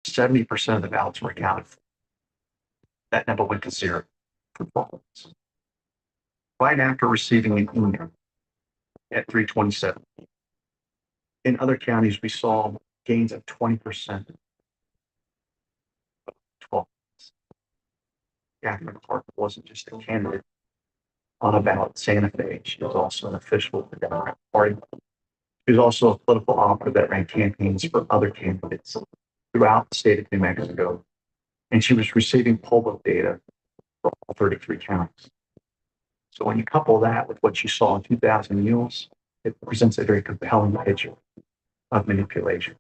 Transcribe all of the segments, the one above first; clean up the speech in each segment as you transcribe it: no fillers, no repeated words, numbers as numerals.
70% of the ballots were accounted for. That number went to zero for 12 months. Right after receiving an email at 327. In other counties, we saw gains of 20%. 12 months. Catherine Clark wasn't just a candidate on a ballot in Santa Fe. She was also an official of the Democratic Party. She was also a political operative that ran campaigns for other candidates throughout the state of New Mexico. And she was receiving poll vote data for all 33 counties. So when you couple that with what you saw in 2000 mules, it presents a very compelling picture of manipulation.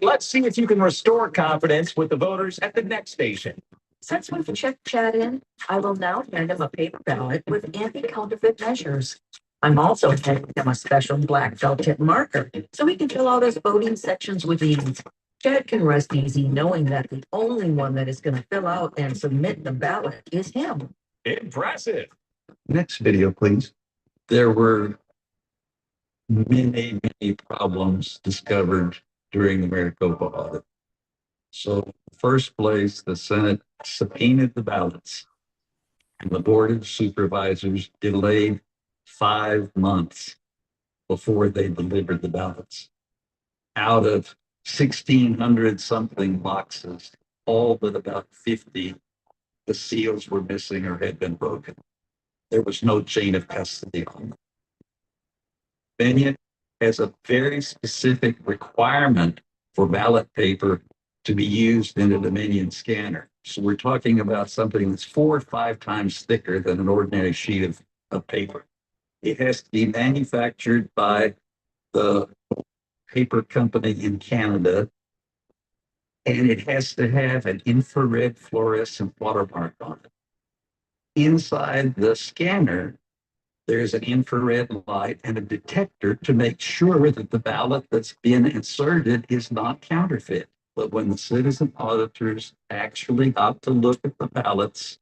Let's see if you can restore confidence with the voters at the next station. Since we've checked Chad in, I will now hand him a paper ballot with anti-counterfeit measures. I'm also handing him a special black felt tip marker so he can fill out his voting sections with ease. Chad can rest easy knowing that the only one that is going to fill out and submit the ballot is him. Impressive. Next video, please. There were many problems discovered during the Maricopa audit. So first place, the Senate subpoenaed the ballots, and the Board of Supervisors delayed 5 months before they delivered the ballots. Out of 1,600 something boxes, all but about 50, the seals were missing or had been broken. There was no chain of custody on them. Dominion has a very specific requirement for ballot paper to be used in a Dominion scanner. So we're talking about something that's 4 or 5 times thicker than an ordinary sheet of paper. It has to be manufactured by the paper company in Canada, and it has to have an infrared fluorescent watermark on it. Inside the scanner, there's an infrared light and a detector to make sure that the ballot that's been inserted is not counterfeit. But when the citizen auditors actually got to look at the ballots,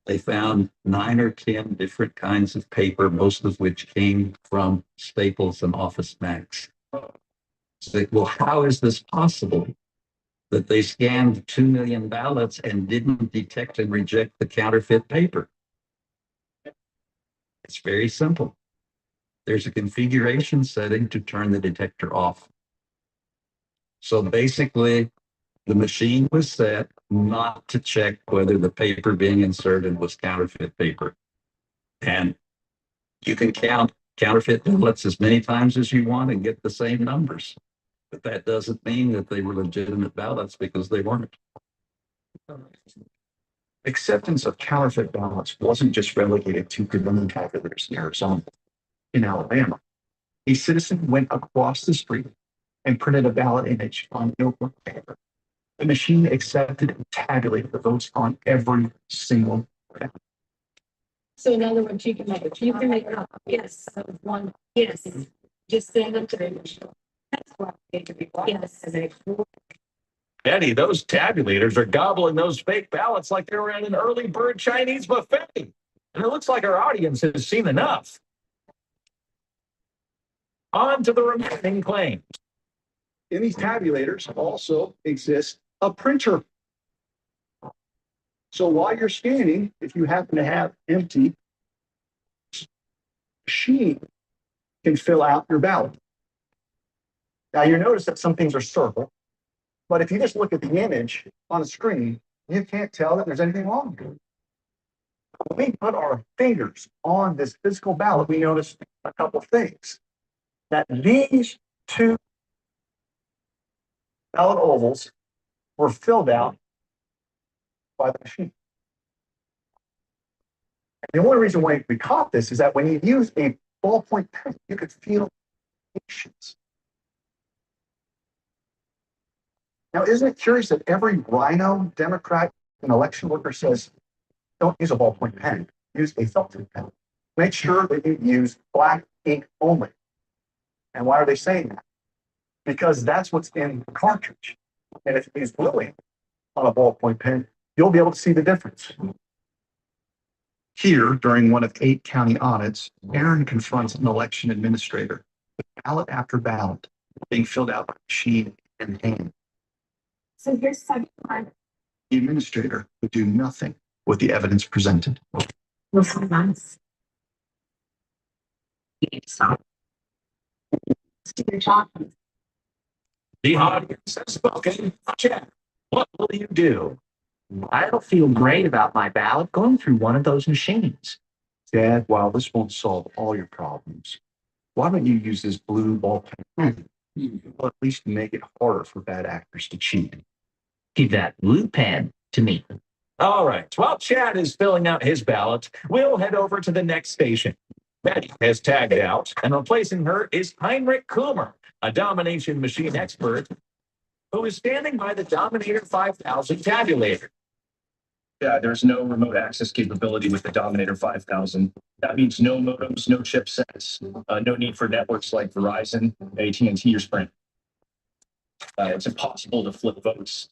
they found 9 or 10 different kinds of paper, most of which came from Staples and Office Max. So, well, how is this possible that they scanned 2 million ballots and didn't detect and reject the counterfeit paper? It's very simple. There's a configuration setting to turn the detector off. So basically, the machine was set not to check whether the paper being inserted was counterfeit paper. And you can count counterfeit ballots as many times as you want and get the same numbers. But that doesn't mean that they were legitimate ballots, because they weren't. Acceptance of counterfeit ballots wasn't just relegated to Dominion tabulars in Arizona. In Alabama, a citizen went across the street and printed a ballot image on notebook paper. The machine accepted and tabulated the votes on every single ballot. So in other words, you can make a yes of one, yes, just send them to the. That's what they could be. Yes. Betty, those tabulators are gobbling those fake ballots like they were at an early bird Chinese buffet. And it looks like our audience has seen enough. On to the remaining claims. In these tabulators also exists a printer. So while you're scanning, if you happen to have empty, machine can fill out your ballot. Now you notice that some things are circle, but if you just look at the image on the screen, you can't tell that there's anything wrong with it. When we put our fingers on this physical ballot, we notice a couple of things. That these 2 ballot ovals were filled out by the machine. And the only reason why we caught this is that when you use a ballpoint pen, you could feel patience. Now, isn't it curious that every rhino, Democrat, and election worker says, don't use a ballpoint pen, use a felt tip pen. Make sure that you use black ink only. And why are they saying that? Because that's what's in the cartridge. And if you use blue ink on a ballpoint pen, you'll be able to see the difference. Here, during one of 8 county audits, Aaron confronts an election administrator with ballot after ballot being filled out by machine and hand. So here's 71. The administrator would do nothing with the evidence presented. Listen, months. You need to stop. Stephen Johnson. The audience has spoken. Chad, what will you do? I don't feel great about my ballot going through one of those machines. Dad, while this won't solve all your problems, why don't you use this blue ball pen? Well, at least make it harder for bad actors to cheat. Give that blue pen to me. All right. While Chad is filling out his ballot, we'll head over to the next station. Betty has tagged out, and replacing her is Heinrich Kummer, a domination machine expert who is standing by the Dominator 5000 tabulator. Yeah, there's no remote access capability with the Dominator 5000. That means no modems, no chipsets, no need for networks like Verizon, AT&T, or Sprint. It's impossible to flip votes.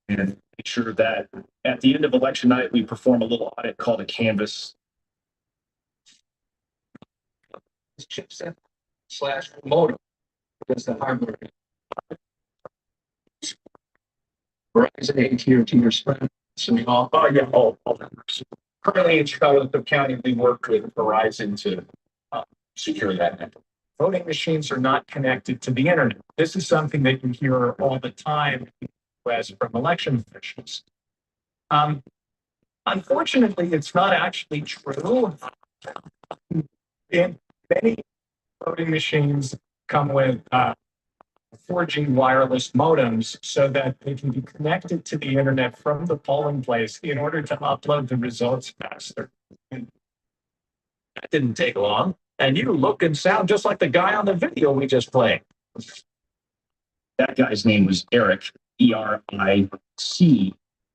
And make sure that at the end of election night, we perform a little audit called a canvas. Chipset / modem. Because the hardware. Verizon, AT&T, or Sprint. Oh, yeah, all networks. Currently in Chicago County, we work with Verizon to secure that network. Voting machines are not connected to the internet. This is something that you hear all the time in the US from election officials. Unfortunately, it's not actually true. And many voting machines come with 4G wireless modems so that they can be connected to the internet from the polling place in order to upload the results faster. And that didn't take long. And you look and sound just like the guy on the video we just played. That guy's name was Eric, ERIC.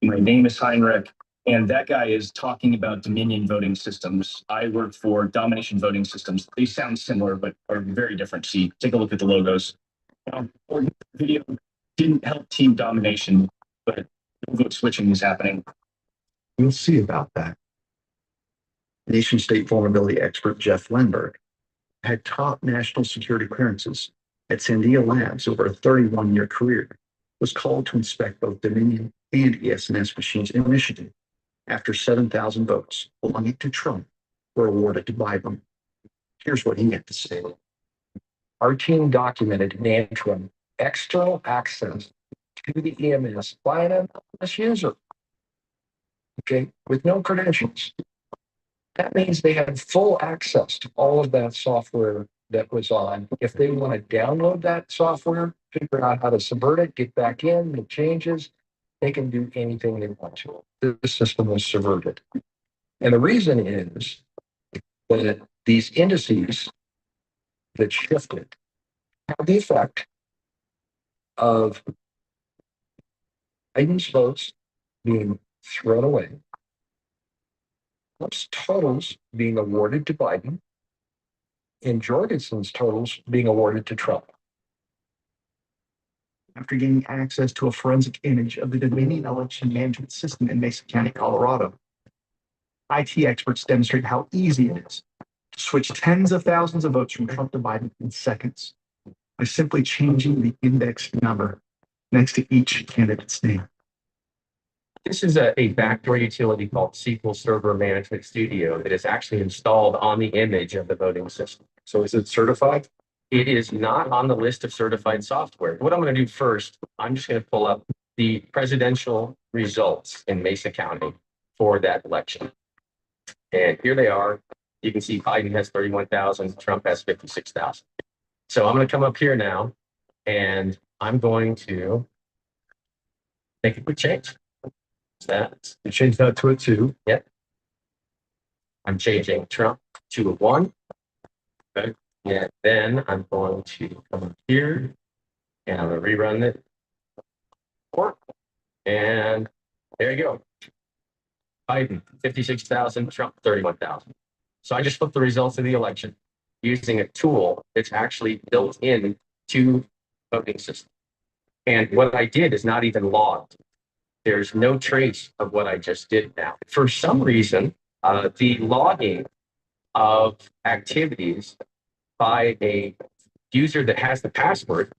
My name is Heinrich. And that guy is talking about Dominion voting systems. I work for Domination Voting Systems. They sound similar, but are very different. See, take a look at the logos. Video didn't help Team Domination, but vote switching is happening. We'll see about that. Nation state vulnerability expert Jeff Lenberg had top national security clearances at Sandia Labs over a 31-year career, was called to inspect both Dominion and ES&S machines in Michigan after 7,000 votes belonging to Trump were awarded to Biden. Here's what he had to say. Our team documented in Antrim external access to the EMS by an anonymous user, okay, with no credentials. That means they had full access to all of that software that was on. If they want to download that software, figure out how to subvert it, get back in, make changes, they can do anything they want to. The system was subverted. And the reason is that these indices that shifted have the effect of Biden's votes being thrown away, Trump's totals being awarded to Biden, and Jorgensen's totals being awarded to Trump. After gaining access to a forensic image of the Dominion election management system in Mesa County, Colorado, IT experts demonstrate how easy it is to switch tens of thousands of votes from Trump to Biden in seconds by simply changing the index number next to each candidate's name. This is a backdoor utility called SQL Server Management Studio that is actually installed on the image of the voting system. So is it certified? It is not on the list of certified software. What I'm going to do first, I'm just going to pull up the presidential results in Mesa County for that election. And here they are. You can see Biden has 31,000, Trump has 56,000. So I'm going to come up here now and I'm going to make a quick change. That. You change that to a 2. Yep. I'm changing Trump to a 1. Okay. And then I'm going to come up here and I'm going to rerun it. And there you go. Biden, 56,000, Trump, 31,000. So I just flipped the results of the election using a tool that's actually built in to voting system. And what I did is not even logged. There's no trace of what I just did now. For some reason, the logging of activities by a user that has the password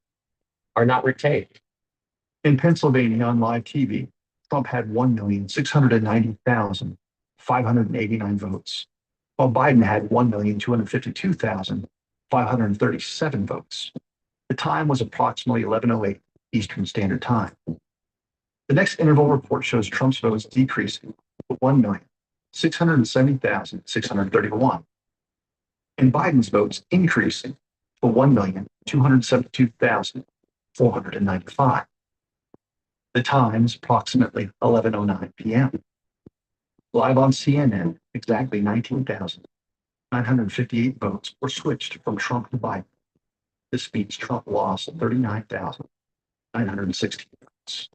are not retained. In Pennsylvania on live TV, Trump had 1,690,589 votes, while Biden had 1,252,537 votes. The time was approximately 11:08 Eastern Standard Time. The next interval report shows Trump's votes decreasing to 1,670,631, and Biden's votes increasing to 1,272,495. The time's approximately 11:09 p.m. Live on CNN, exactly 19,958 votes were switched from Trump to Biden. This means Trump lost 39,960 votes.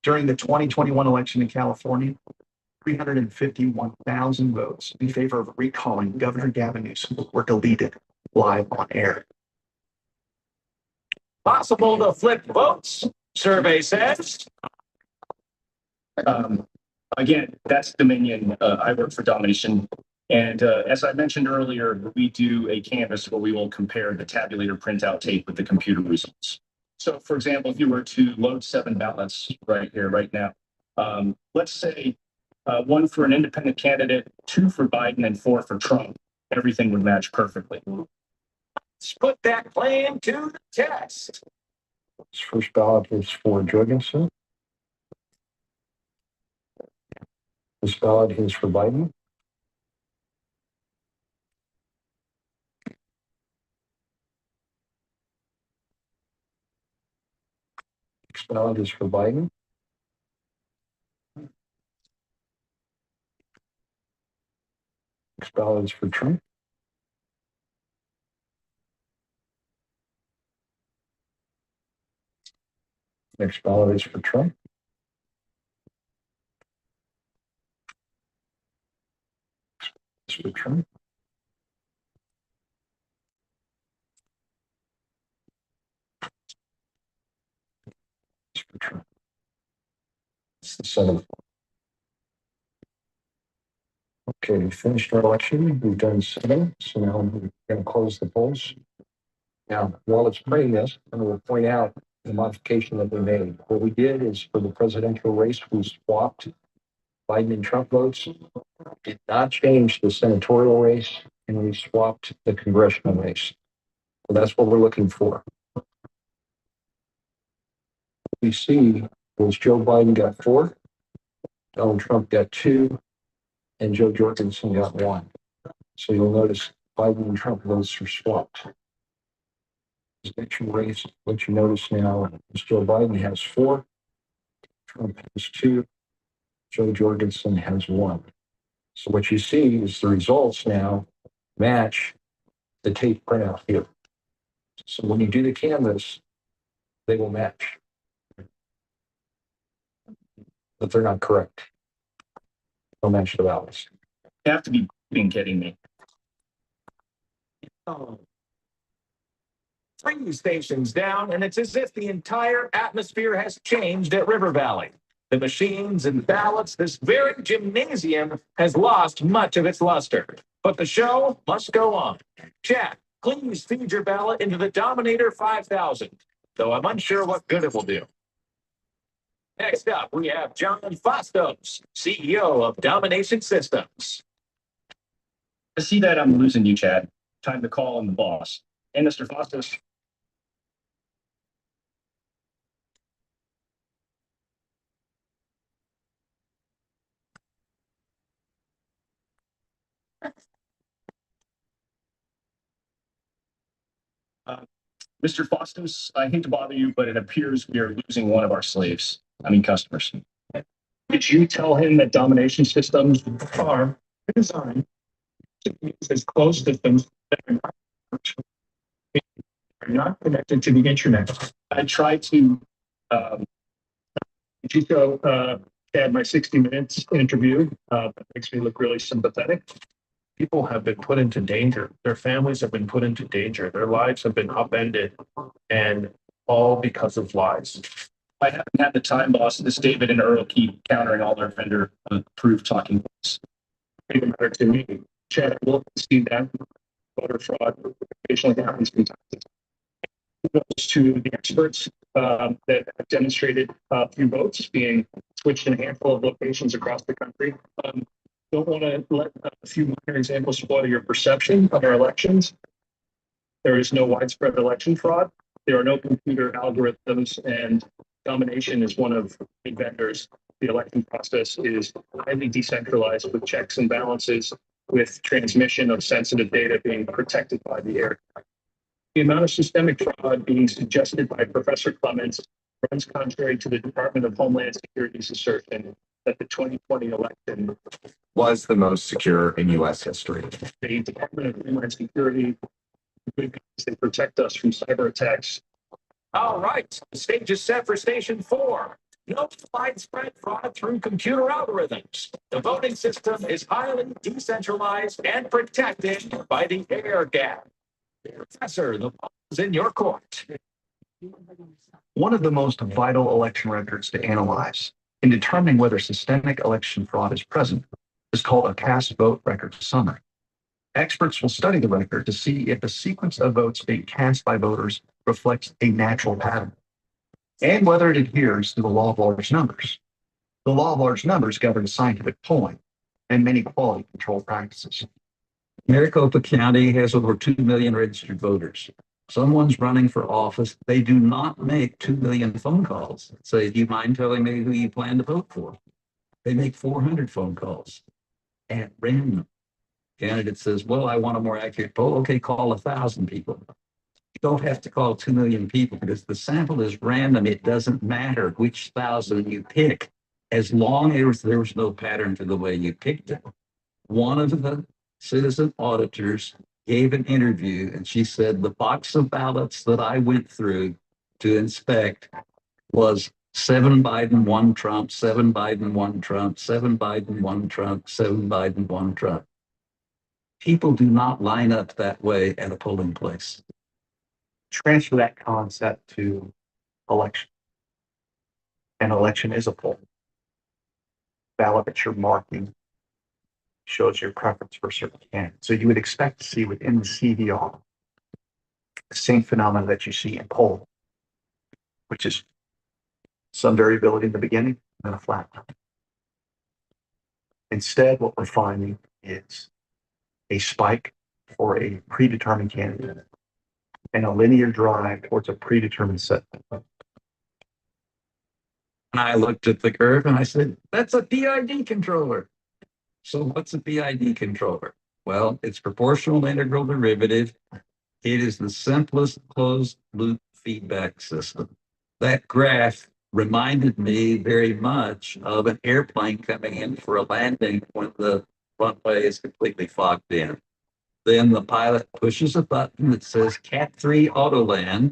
During the 2021 election in California, 351,000 votes in favor of recalling Governor Gavin Newsom were deleted live on air. Possible to flip votes, survey says. Again, that's Dominion. I work for Domination. And as I mentioned earlier, we do a canvas where we will compare the tabulator printout tape with the computer results. So for example, if you were to load 7 ballots right here, right now, let's say 1 for an independent candidate, 2 for Biden, and 4 for Trump, everything would match perfectly. Let's put that plan to the test. This first ballot is for Jorgensen. This ballot is for Biden. Next ballot is for Biden. Next ballot is for Trump. Next ballot is for Trump. It's for Trump. It's for Trump. It's the seventh. Okay, we finished our election. We've done 7. So now we're going to close the polls. Now, while it's playing this, I'm going to point out the modification that we made. What we did is for the presidential race, we swapped Biden and Trump votes, did not change the senatorial race, and we swapped the congressional race. So that's what we're looking for. What we see was Joe Biden got 4, Donald Trump got 2, and Joe Jorgensen got 1. So you'll notice Biden and Trump votes are swapped. Presidential race, what you notice now is Joe Biden has 4, Trump has 2, Joe Jorgensen has 1. So what you see is the results now match the tape printout here. So when you do the canvas, they will match. But they're not correct. They'll match the ballots. You have to be kidding me. Oh. 3 stations down, and it's as if the entire atmosphere has changed at River Valley. The machines and ballots, this very gymnasium has lost much of its luster. But the show must go on. Chat, please feed your ballot into the Dominator 5000, though I'm unsure what good it will do. Next up, we have John Fastos, CEO of Domination Systems. I see that I'm losing you, Chad. Time to call on the boss. Hey, Mr. Fastos. Mr. Fastos, I hate to bother you, but it appears we are losing one of our slaves. I mean, customers. Did you tell him that Domination Systems are designed to use as closed systems that are not connected to the internet? I tried to, had my 60 Minutes interview. That makes me look really sympathetic. People have been put into danger. Their families have been put into danger. Their lives have been upended, and all because of lies. I haven't had the time, boss. This David and Earl keep countering all their vendor approved talking points. It doesn't matter to me. Chad, we'll see that voter fraud occasionally happens from time to time. Kudos to the experts that have demonstrated through votes being switched in a handful of locations across the country. Don't want to let a few minor examples spoil your perception of our elections. There is no widespread election fraud. There are no computer algorithms, and domination is one of the vendors. The election process is highly decentralized with checks and balances, with transmission of sensitive data being protected by the air. The amount of systemic fraud being suggested by Professor Clements runs contrary to the Department of Homeland Security's assertion that the 2020 election was the most secure in US history. the Department of Homeland Security, good guys, they protect us from cyber attacks. All right, the stage is set for station 4. No widespread fraud through computer algorithms. The voting system is highly decentralized and protected by the air gap. Professor, the ball is in your court. One of the most vital election records to analyze in determining whether systemic election fraud is present is called a cast vote record summary. Experts will study the record to see if the sequence of votes being cast by voters reflects a natural pattern and whether it adheres to the law of large numbers. The law of large numbers governs scientific polling and many quality control practices. Maricopa County has over 2 million registered voters. Someone's running for office. They do not make 2 million phone calls. Say, do you mind telling me who you plan to vote for? They make 400 phone calls at random. Candidate says, well, I want a more accurate poll. Okay, call 1,000 people. You don't have to call 2 million people because the sample is random. It doesn't matter which 1,000 you pick, as long as there was no pattern to the way you picked it. One of the citizen auditors gave an interview and she said the box of ballots that I went through to inspect was 7 Biden, 1 Trump, 7 Biden, 1 Trump, 7 Biden, 1 Trump, 7 Biden, 1 Trump. People do not line up that way at a polling place. Transfer that concept to election. An election is a poll. Ballot that you're marking shows your preference for a certain candidate. So you would expect to see within the CVR the same phenomena that you see in poll, which is some variability in the beginning and a flat line. Instead, what we're finding is a spike for a predetermined candidate and a linear drive towards a predetermined set. And I looked at the curve and I said, that's a PID controller. So what's a PID controller? Well, it's proportional integral derivative. It is the simplest closed loop feedback system. That graph reminded me very much of an airplane coming in for a landing when the runway is completely fogged in. Then the pilot pushes a button that says Cat 3 auto land,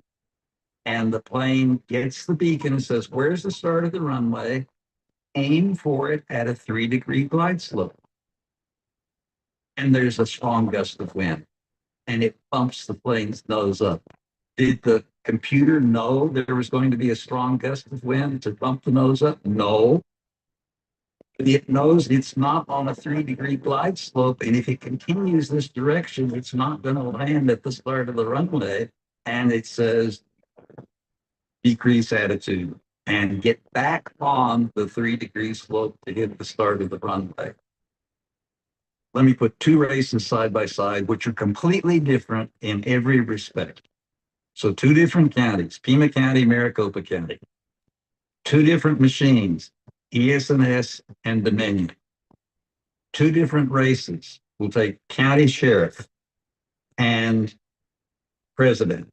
and the plane gets the beacon and says, where's the start of the runway? Aim for it at a 3-degree glide slope. And there's a strong gust of wind, and it bumps the plane's nose up. Did the computer know there was going to be a strong gust of wind to bump the nose up? No. But it knows it's not on a 3-degree glide slope, and if it continues this direction, it's not going to land at the start of the runway. And it says, decrease attitude and get back on the 3-degree slope to hit the start of the runway. Let me put 2 races side by side, which are completely different in every respect. So 2 different counties, Pima County, Maricopa County. 2 different machines, ES&S and Dominion. 2 different races. We'll take county sheriff and president.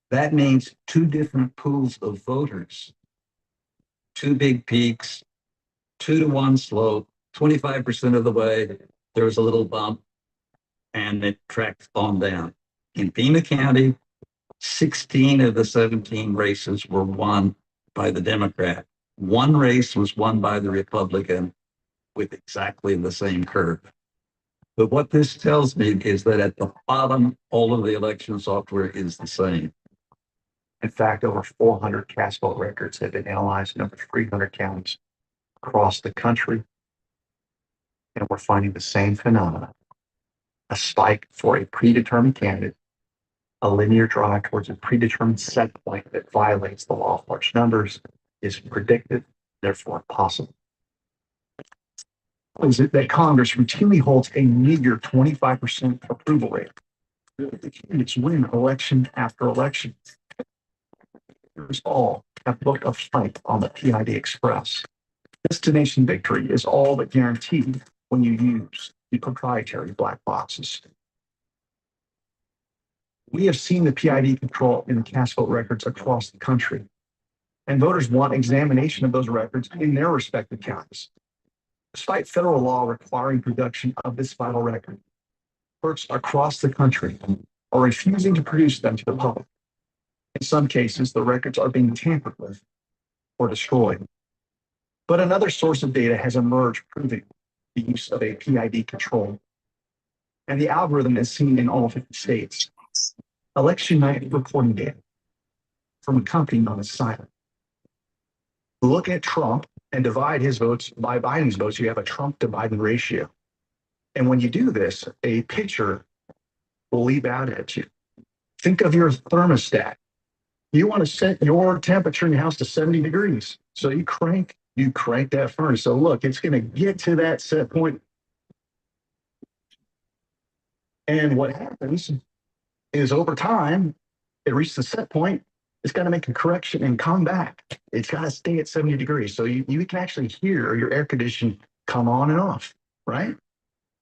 That means 2 different pools of voters. 2 big peaks, 2-to-1 slope, 25% of the way. There was a little bump and it tracked on down. In Pima County, 16 of the 17 races were won by the Democrat. 1 race was won by the Republican with exactly the same curve. But what this tells me is that at the bottom, all of the election software is the same. In fact, over 400 cast vote records have been analyzed in over 300 counties across the country. And we're finding the same phenomena. A spike for a predetermined candidate a linear drive towards a predetermined set point that violates the law of large numbers is predicted, therefore impossible. Is it that Congress routinely holds a meager 25% approval rate? The candidates win election after election. All have booked a flight on the PID Express. Destination victory is all but guaranteed when you use the proprietary black boxes. We have seen the PID control in the cast vote records across the country, and voters want examination of those records in their respective counties. Despite federal law requiring production of this vital record, clerks across the country are refusing to produce them to the public. In some cases, the records are being tampered with or destroyed. But another source of data has emerged proving the use of a PID control. And the algorithm is seen in all 50 states. Election night reporting data from a company known as Silent. Look at Trump and divide his votes by Biden's votes. You have a Trump to Biden ratio. And when you do this, a picture will leap out at you. Think of your thermostat. You want to set your temperature in your house to 70 degrees. So you crank that furnace. So look, it's going to get to that set point. And what happens is over time, it reaches the set point. It's got to make a correction and come back. It's got to stay at 70 degrees. So you can actually hear your air conditioning come on and off, right?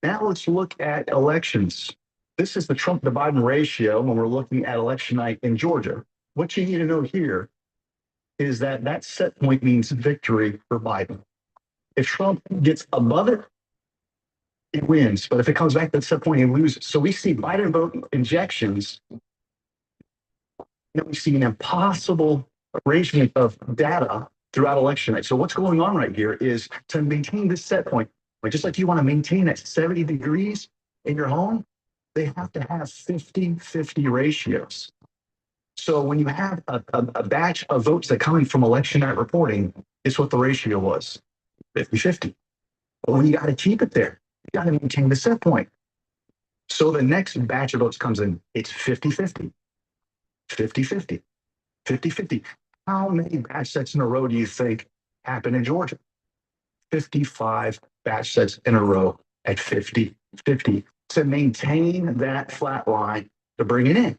Now let's look at elections. This is the Trump to Biden ratio when we're looking at election night in Georgia. What you need to know here is that that set point means victory for Biden. If Trump gets above it, he wins. But if it comes back to that set point, he loses. So we see Biden vote injections. We see an impossible arrangement of data throughout election night. So what's going on right here is to maintain this set point, like just like you want to maintain that 70 degrees in your home, they have to have 50-50 ratios. So when you have a batch of votes that come in from election night reporting, it's what the ratio was, 50-50. But when you got to keep it there, you got to maintain the set point. So the next batch of votes comes in, it's 50-50. 50-50, 50-50. How many batch sets in a row do you think happened in Georgia? 55 batch sets in a row at 50-50 to maintain that flat line to bring it in.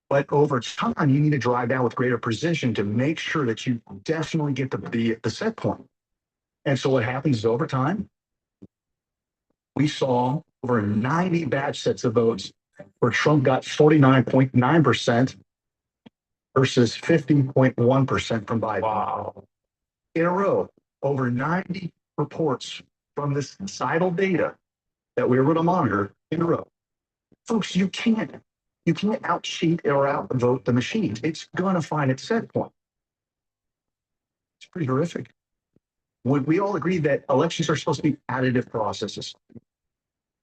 But over time, you need to drive down with greater precision to make sure that you definitely get the set point. And so what happens is over time, we saw over 90 batch sets of votes where Trump got 49.9% versus 50.1% from Biden. Wow. In a row, over 90 reports from this societal data that we were able to monitor in a row. Folks, you can't out-cheat or out-vote the machines. It's going to find its set point. It's pretty horrific. We all agree that elections are supposed to be additive processes.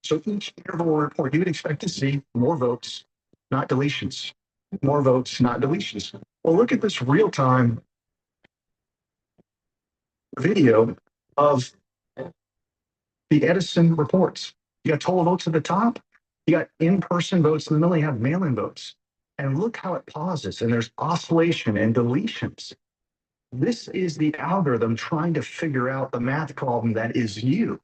So each interval report, you would expect to see more votes, not deletions. More votes, not deletions. Well, look at this real-time video of the Edison reports. You got total votes at the top. You got in-person votes in the middle. You have mail-in votes. And look how it pauses. And there's oscillation and deletions. This is the algorithm trying to figure out the math problem that is you.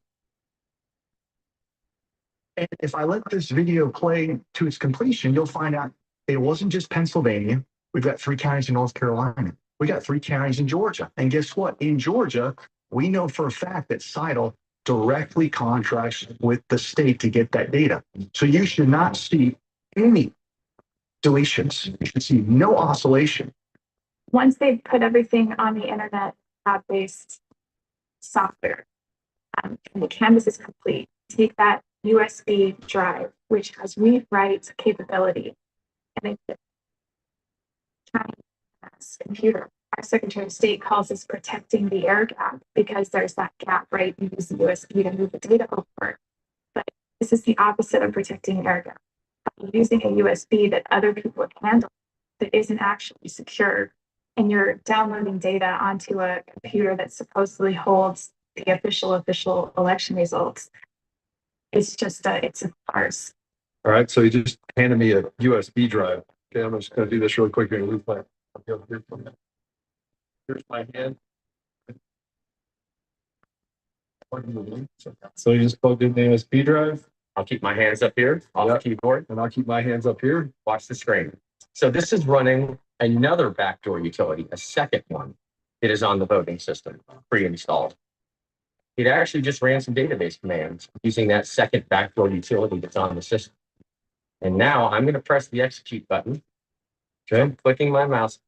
And if I let this video play to its completion, you'll find out it wasn't just Pennsylvania. We've got 3 counties in North Carolina. We got 3 counties in Georgia. And guess what? In Georgia, we know for a fact that Seidel directly contracts with the state to get that data. So you should not see any deletions. You should see no oscillation. Once they put everything on the internet cloud-based software, and the canvas is complete, take that USB drive, which has read-write capability, and it's a computer. Our Secretary of State calls this protecting the air gap because there's that gap, right? You use the USB to move the data over. But this is the opposite of protecting air gap. Using a USB that other people have handled that isn't actually secure, and you're downloading data onto a computer that supposedly holds the official election results. It's just it's a farce. All right, so he just handed me a USB drive. Okay, I'm just gonna do this really quick here. Here's my hand. So you just plugged in the USB drive, I'll keep my hands up here off the Yep. keyboard. and I'll keep my hands up here. Watch the screen. So this is running another backdoor utility, a second one. It is on the voting system, pre-installed. It actually just ran some database commands using that second backdoor utility that's on the system. And now I'm going to press the execute button. Okay. I'm clicking my mouse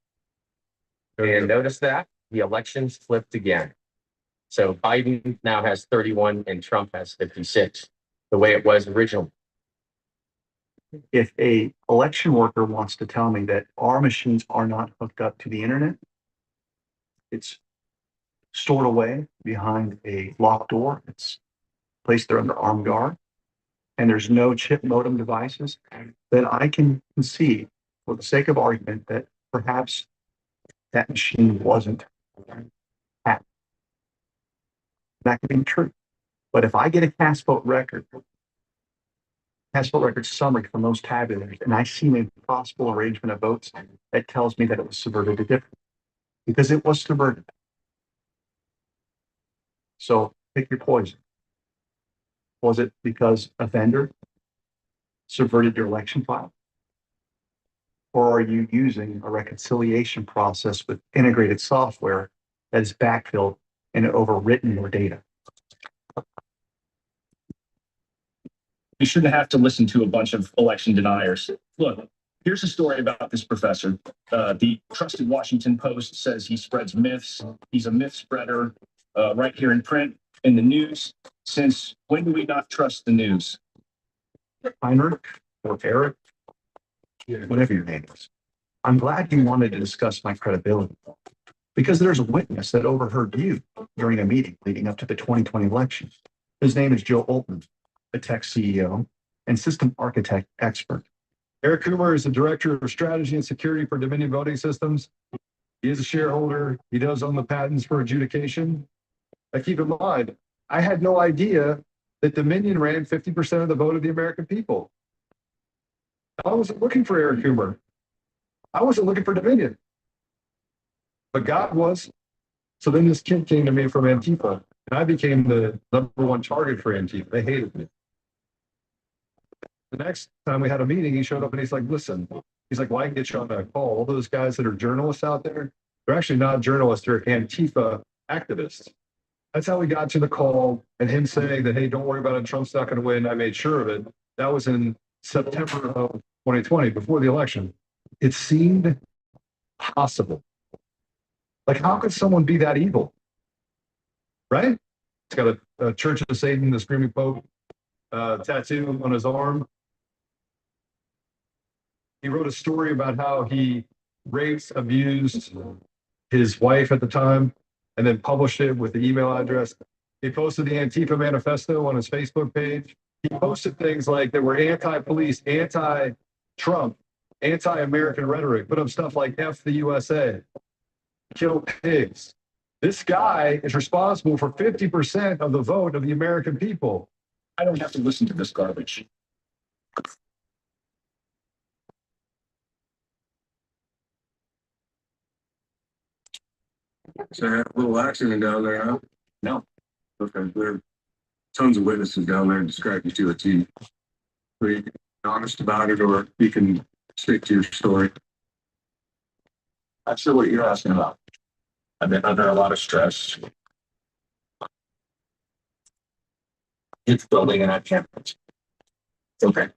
There and we go. notice that the election's flipped again. So Biden now has 31 and Trump has 56, the way it was originally. If a election worker wants to tell me that our machines are not hooked up to the internet, it's stored away behind a locked door. It's placed there under armed guard, and there's no chip modem devices, then I can concede, for the sake of argument, that perhaps that machine wasn't hacked. That could be true. But if I get a cast vote record summary from those tabulators, and I see an impossible arrangement of votes, that tells me that it was subverted to different, because it was subverted. So pick your poison. Was it because a vendor subverted your election file? Or are you using a reconciliation process with integrated software that is backfilled and overwritten your data? You shouldn't have to listen to a bunch of election deniers. Look, here's a story about this professor. The trusted Washington Post says he spreads myths. He's a myth spreader right here in print, in the news. Since when do we not trust the news? Heinrich or Eric, whatever your name is. I'm glad you wanted to discuss my credibility, because there's a witness that overheard you during a meeting leading up to the 2020 election. His name is Joe Altman, the tech CEO and system architect expert. Eric Coomer is the Director of Strategy and Security for Dominion Voting Systems. He is a shareholder. He does own the patents for adjudication. Now keep in mind, I had no idea that Dominion ran 50% of the vote of the American people. I wasn't looking for Eric Coomer. I wasn't looking for Dominion. But God was. So then this kid came to me from Antifa, and I became the #1 target for Antifa. They hated me. The next time we had a meeting, he showed up and he's like, listen, he's like, well, I can get you on that call. All those guys that are journalists out there, they're actually not journalists, they're Antifa activists. That's how we got to the call, and him saying that, hey, don't worry about it, Trump's not going to win. I made sure of it. That was in September of 2020, before the election. It seemed possible. Like, how could someone be that evil? Right? It's got a Church of Satan, the Screaming Pope tattoo on his arm. He wrote a story about how he raped, abused his wife at the time, and then published it with the email address. He posted the Antifa manifesto on his Facebook page. He posted things like that were anti-police, anti-Trump, anti-American rhetoric, put up stuff like F the USA, kill pigs. This guy is responsible for 50% of the vote of the American people. I don't have to listen to this garbage. So I had a little accident down there, huh? No. Okay, there are tons of witnesses down there describe you to a T. So you can be honest about it, or you can stick to your story. That's what you're asking about. I've been under a lot of stress. It's building and I can't. Okay.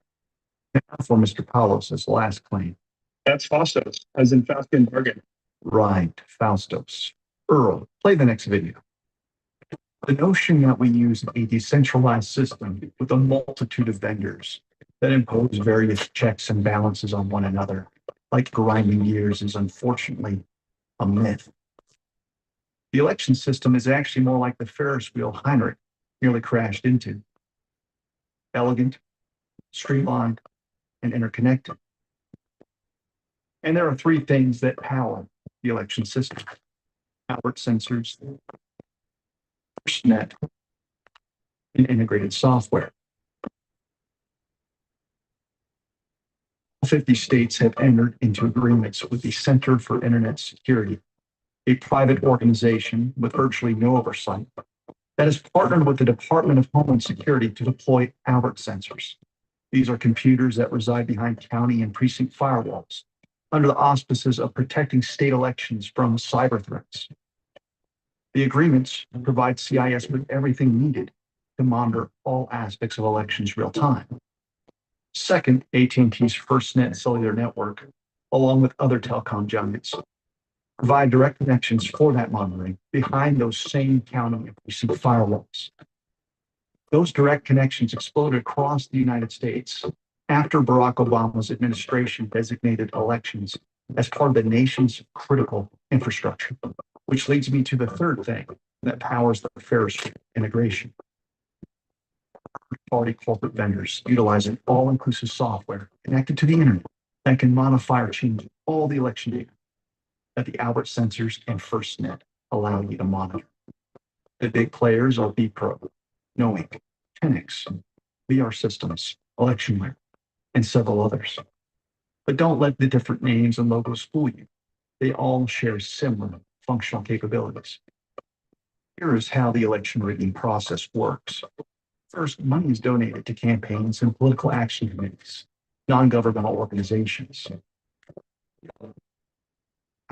Now for Mr. Paulos' last claim. That's Fastos, as in fast and bargain. Right, Faustos. Earl, play the next video. The notion that we use a decentralized system with a multitude of vendors that impose various checks and balances on one another, like grinding gears, is unfortunately a myth. The election system is actually more like the Ferris wheel Heinrich nearly crashed into. Elegant, streamlined, and interconnected. And there are three things that power the election system: network sensors, FirstNet, and integrated software. 50 states have entered into agreements with the Center for Internet Security, a private organization with virtually no oversight that has partnered with the Department of Homeland Security to deploy Albert sensors. These are computers that reside behind county and precinct firewalls under the auspices of protecting state elections from cyber threats. The agreements provide CIS with everything needed to monitor all aspects of elections real time. Second, AT&T's FirstNet cellular network, along with other telecom giants, provide direct connections for that monitoring behind those same county and precinct firewalls. Those direct connections exploded across the United States after Barack Obama's administration designated elections as part of the nation's critical infrastructure, which leads me to the third thing that powers the Ferris integration. Third-party corporate vendors utilizing all-inclusive software connected to the internet that can modify or change all the election data that the Albert sensors and FirstNet allow you to monitor. The big players are BPro, Knowink, Tenix, VR Systems, ElectionWare, and several others. But don't let the different names and logos fool you. They all share similar functional capabilities. Here is how the election rigging process works. First, money is donated to campaigns and political action committees, non-governmental organizations.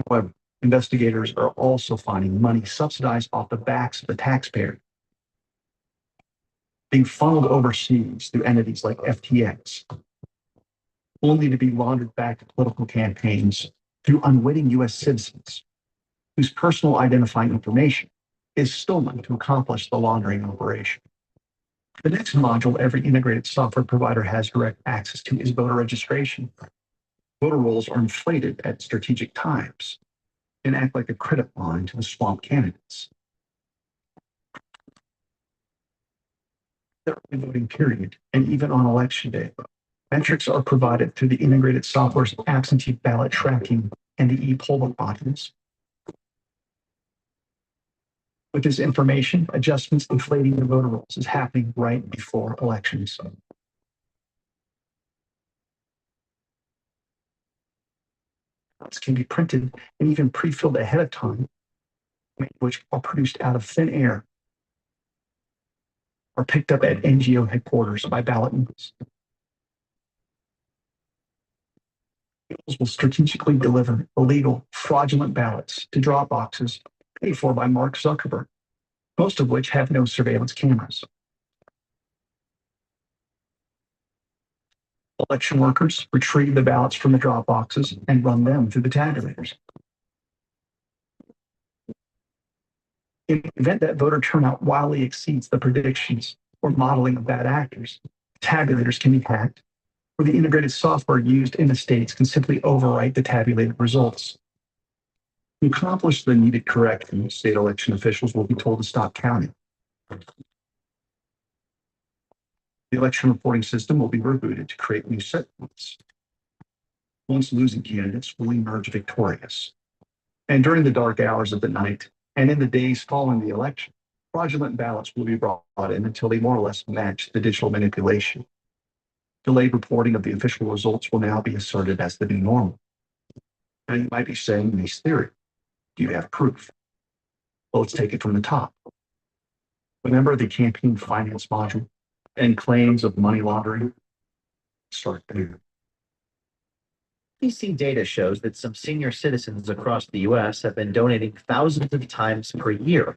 However, investigators are also finding money subsidized off the backs of the taxpayer, being funneled overseas through entities like FTX, only to be laundered back to political campaigns through unwitting U.S. citizens whose personal identifying information is stolen to accomplish the laundering operation. The next module every integrated software provider has direct access to is voter registration. Voter rolls are inflated at strategic times and act like a credit line to the swamp candidates. The early voting period, and even on election day, metrics are provided through the integrated software's absentee ballot tracking and the e-poll book modules. With this information, adjustments inflating the voter rolls is happening right before elections. Ballots can be printed and even pre-filled ahead of time, which are produced out of thin air, are picked up at NGO headquarters by ballot news. Will strategically deliver illegal, fraudulent ballots to drop boxes paid for by Mark Zuckerberg, most of which have no surveillance cameras. Election workers retrieve the ballots from the drop boxes and run them through the tabulators. In the event that voter turnout wildly exceeds the predictions or modeling of bad actors, tabulators can be hacked, or the integrated software used in the states can simply overwrite the tabulated results. To accomplish the needed correction, state election officials will be told to stop counting. The election reporting system will be rebooted to create new set points. Once losing candidates will emerge victorious. And during the dark hours of the night and in the days following the election, fraudulent ballots will be brought in until they more or less match the digital manipulation. Delayed reporting of the official results will now be asserted as the new normal. Now you might be saying in this theory, do you have proof? Well, let's take it from the top. Remember the campaign finance module and claims of money laundering? Start there. CDC data shows that some senior citizens across the U.S. have been donating thousands of times per year.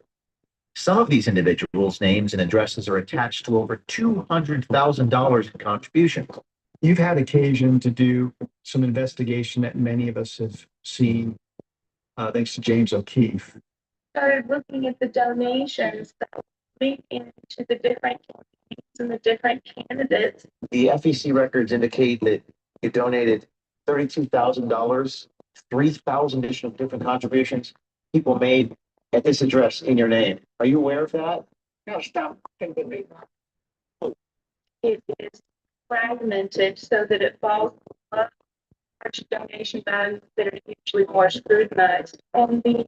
Some of these individuals' names and addresses are attached to over $200,000 in contributions. You've had occasion to do some investigation that many of us have seen, thanks to James O'Keefe. Started looking at the donations that went into the different campaigns and the different candidates. The FEC records indicate that you donated $32,000, 3,000 additional different contributions people made at this address in your name. Are you aware of that? No, stop. It is fragmented so that it falls below large donation values that are usually more scrutinized. And the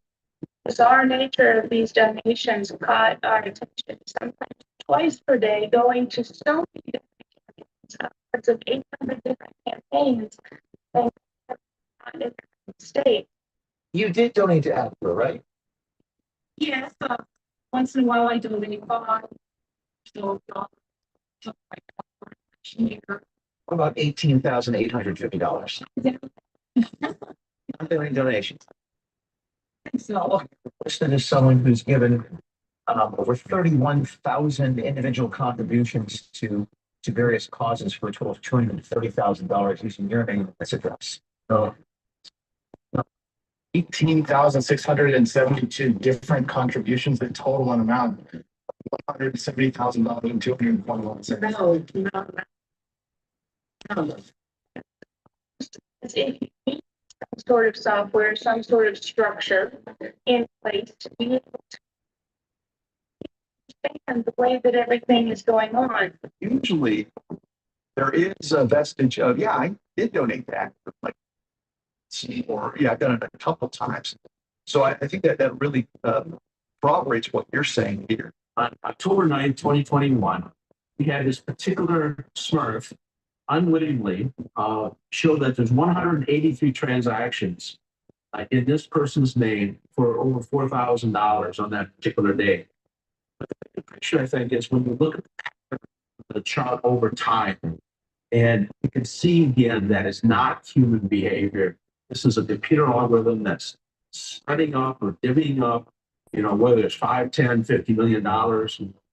bizarre nature of these donations caught our attention sometimes twice per day, going to so many different campaigns. parts of 800 different campaigns in the state. You did donate to APRA, right? Yes, once in a while I donate $5. So, year. About $18,850. Ongoing donations. So, Listed as someone who's given over 31,000 individual contributions to various causes for a total of $230,000 using your name as address. So 18,672 different contributions, the total amount, $170,000 and 221 cents. no, no. No. If you need some sort of software, some sort of structure in place to be able to understand the way that everything is going on. Usually there is a vestige of, yeah, I did donate that. Like, or yeah, I've done it a couple times. So I think that really corroborates what you're saying here. On October 9th, 2021, we had this particular Smurf unwittingly show that there's 183 transactions in this person's name for over $4,000 on that particular day. But the picture, I think, is when you look at the chart over time, and you can see again that it's not human behavior. This is a computer algorithm that's spreading up or divvying up, you know, whether it's 5, 10, $50 million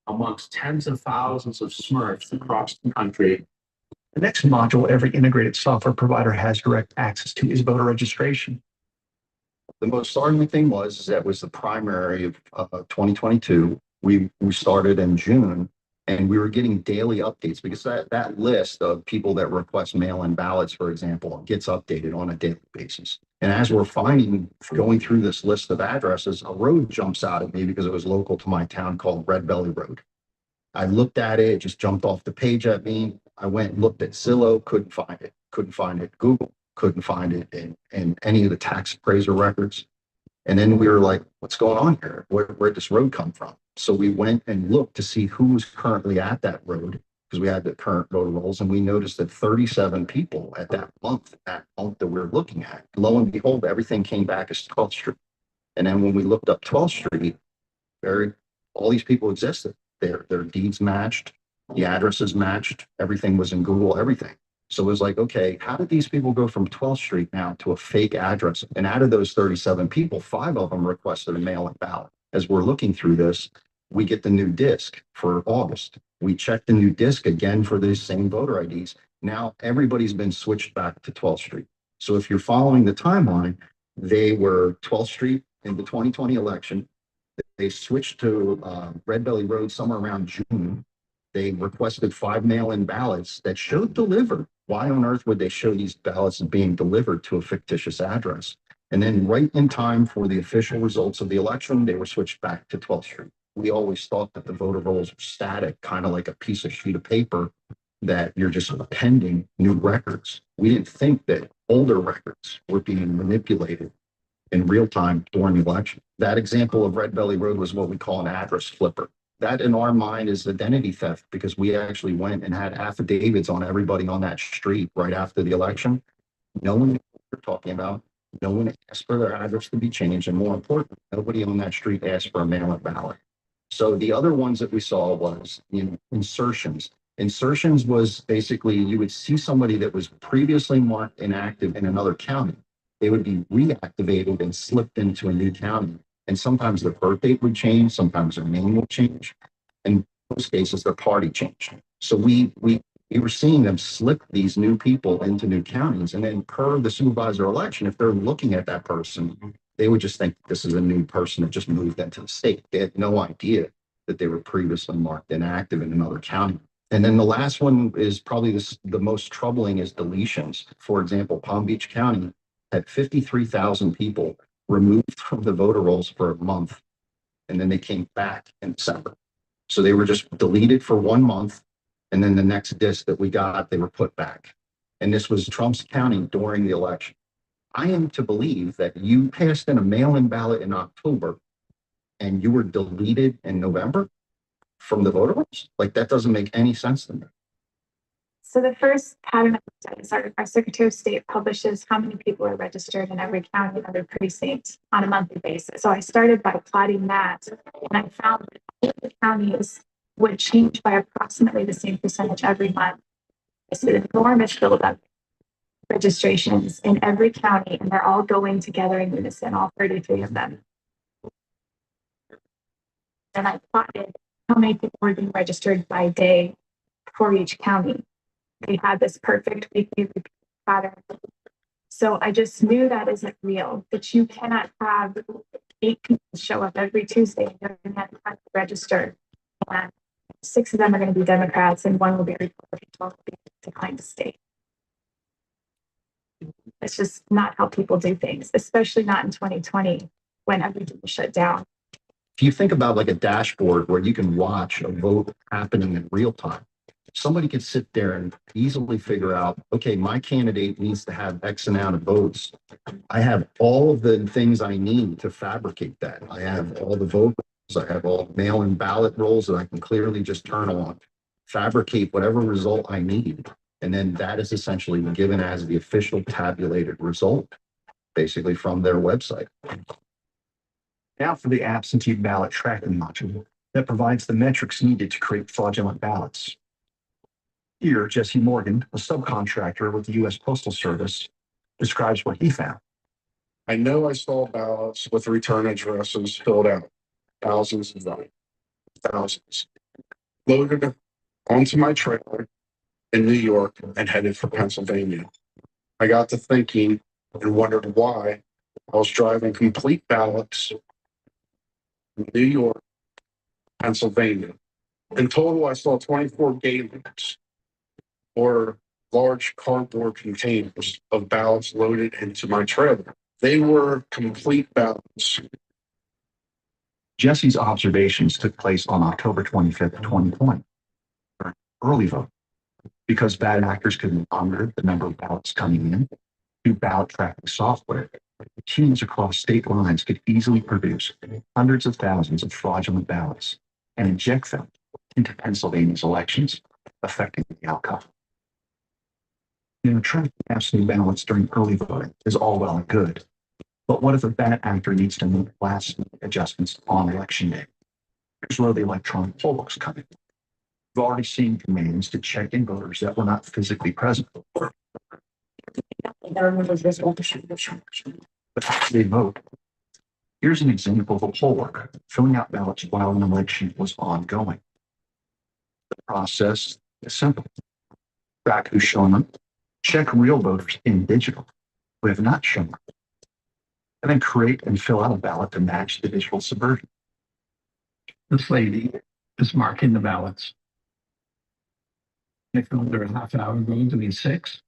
amongst tens of thousands of Smurfs across the country. The next module every integrated software provider has direct access to is voter registration. The most startling thing was that was the primary of 2022. We started in June, and we were getting daily updates because that list of people that request mail-in ballots, for example, gets updated on a daily basis. And as we're going through this list of addresses, a road jumps out at me because it was local to my town called Red Belly Road. I looked at it, it just jumped off the page at me. I went and looked at Zillow, couldn't find it. Google, couldn't find it in any of the tax appraiser records. And then we were like, what's going on here? Where'd this road come from? So we went and looked to see who was currently at that road because we had the current voter rolls, and we noticed that 37 people at that month that we were looking at. Lo and behold, everything came back as 12th Street. And then when we looked up 12th Street, all these people existed. Their deeds matched, the addresses matched, everything was in Google, everything. So it was like, okay, how did these people go from 12th Street now to a fake address? And out of those 37 people, 5 of them requested a mail-in ballot. As we're looking through this, we get the new disc for August. We check the new disc again for these same voter IDs. Now everybody's been switched back to 12th Street. So if you're following the timeline, they were 12th Street in the 2020 election. They switched to Red Belly Road somewhere around June. They requested 5 mail-in ballots that showed delivered. Why on earth would they show these ballots as being delivered to a fictitious address? And then right in time for the official results of the election, they were switched back to 12th Street. We always thought that the voter rolls were static, kind of like a piece of sheet of paper that you're just appending new records. We didn't think that older records were being manipulated in real time during the election. That example of Red Belly Road was what we call an address flipper. That in our mind is identity theft because we actually went and had affidavits on everybody on that street right after the election. No one knew what we're talking about. No one asked for their address to be changed. And more important, nobody on that street asked for a mail-in ballot. So the other ones that we saw was insertions. Insertions was basically you would see somebody that was previously marked inactive in another county. They would be reactivated and slipped into a new county. And sometimes their birth date would change, sometimes their name would change. In most cases, their party changed. So we were seeing them slip these new people into new counties. And then per the supervisor election, if they're looking at that person, they would just think this is a new person that just moved into the state. They had no idea that they were previously marked inactive in another county. And then the last one is probably the most troubling is deletions. For example, Palm Beach County had 53,000 people removed from the voter rolls for a month, and then they came back in December. So they were just deleted for 1 month, and then the next disc that we got, they were put back. And this was Trump's county during the election. I am to believe that you passed in a mail-in ballot in October, and you were deleted in November from the voter rolls? Like, that doesn't make any sense to me. So the first pattern is our Secretary of State publishes how many people are registered in every county and every precinct on a monthly basis. So I started by plotting that, and I found that all of the counties would change by approximately the same percentage every month. It's an enormous buildup registrations in every county, and they're all going together in unison, all 33 of them. And I plotted how many people were being registered by day for each county. They had this perfect weekly repeat pattern. So I just knew that isn't real, that you cannot have 8 people show up every Tuesday and you're going to have to register. And 6 of them are going to be Democrats and 1 will be Republican, 12 will be declined to state. It's just not how people do things, especially not in 2020 when everything was shut down. If you think about like a dashboard where you can watch a vote happening in real time, somebody could sit there and easily figure out, okay, my candidate needs to have X amount of votes. I have all of the things I need to fabricate that. I have all the vote rolls, I have all mail-in ballot rolls that I can clearly just turn on, fabricate whatever result I need. And then that is essentially given as the official tabulated result, basically from their website. Now for the absentee ballot tracking module that provides the metrics needed to create fraudulent ballots. Here, Jesse Morgan, a subcontractor with the U.S. Postal Service, describes what he found. I know I saw ballots with return addresses filled out, thousands of them, thousands, loaded onto my trailer in New York and headed for Pennsylvania. I got to thinking and wondered why I was driving complete ballots in New York, Pennsylvania. In total, I saw 24 gallons or large cardboard containers of ballots loaded into my trailer. They were complete ballots. Jesse's observations took place on October 25th, 2020, during early vote, because bad actors could monitor the number of ballots coming in through ballot tracking software. Teams across state lines could easily produce hundreds of thousands of fraudulent ballots and inject them into Pennsylvania's elections, affecting the outcome. Tracking absentee ballots during early voting is all well and good, but what if a bad actor needs to make last-minute adjustments on election day? Here's where the electronic poll books come in. We've already seen commands to check in voters that were not physically present. But they vote. Here's an example of a poll worker filling out ballots while an election was ongoing. The process is simple. Track who's shown up, check real voters in digital who have not shown up, and then create and fill out a ballot to match the digital subversion. This lady is marking the ballots. I filmed her a half an hour ago to be 6.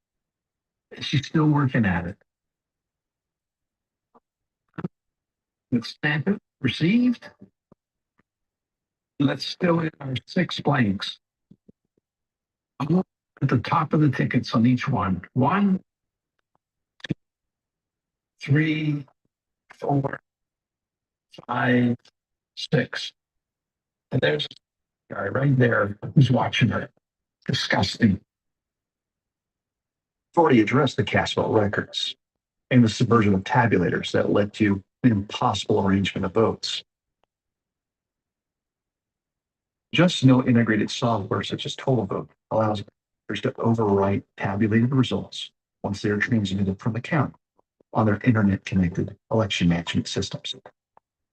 And she's still working at it. Let's stamp it, received. Let's fill in our 6 blanks. I'm looking at the top of the tickets on each one. 1, 2, 3, 4, 5, 6. And there's a guy right there who's watching her. Disgusting. We've already addressed the cast vote records and the subversion of tabulators that led to an impossible arrangement of votes. Just no integrated software such as TotalVote allows voters to overwrite tabulated results once they are transmitted from the county on their internet-connected election management systems.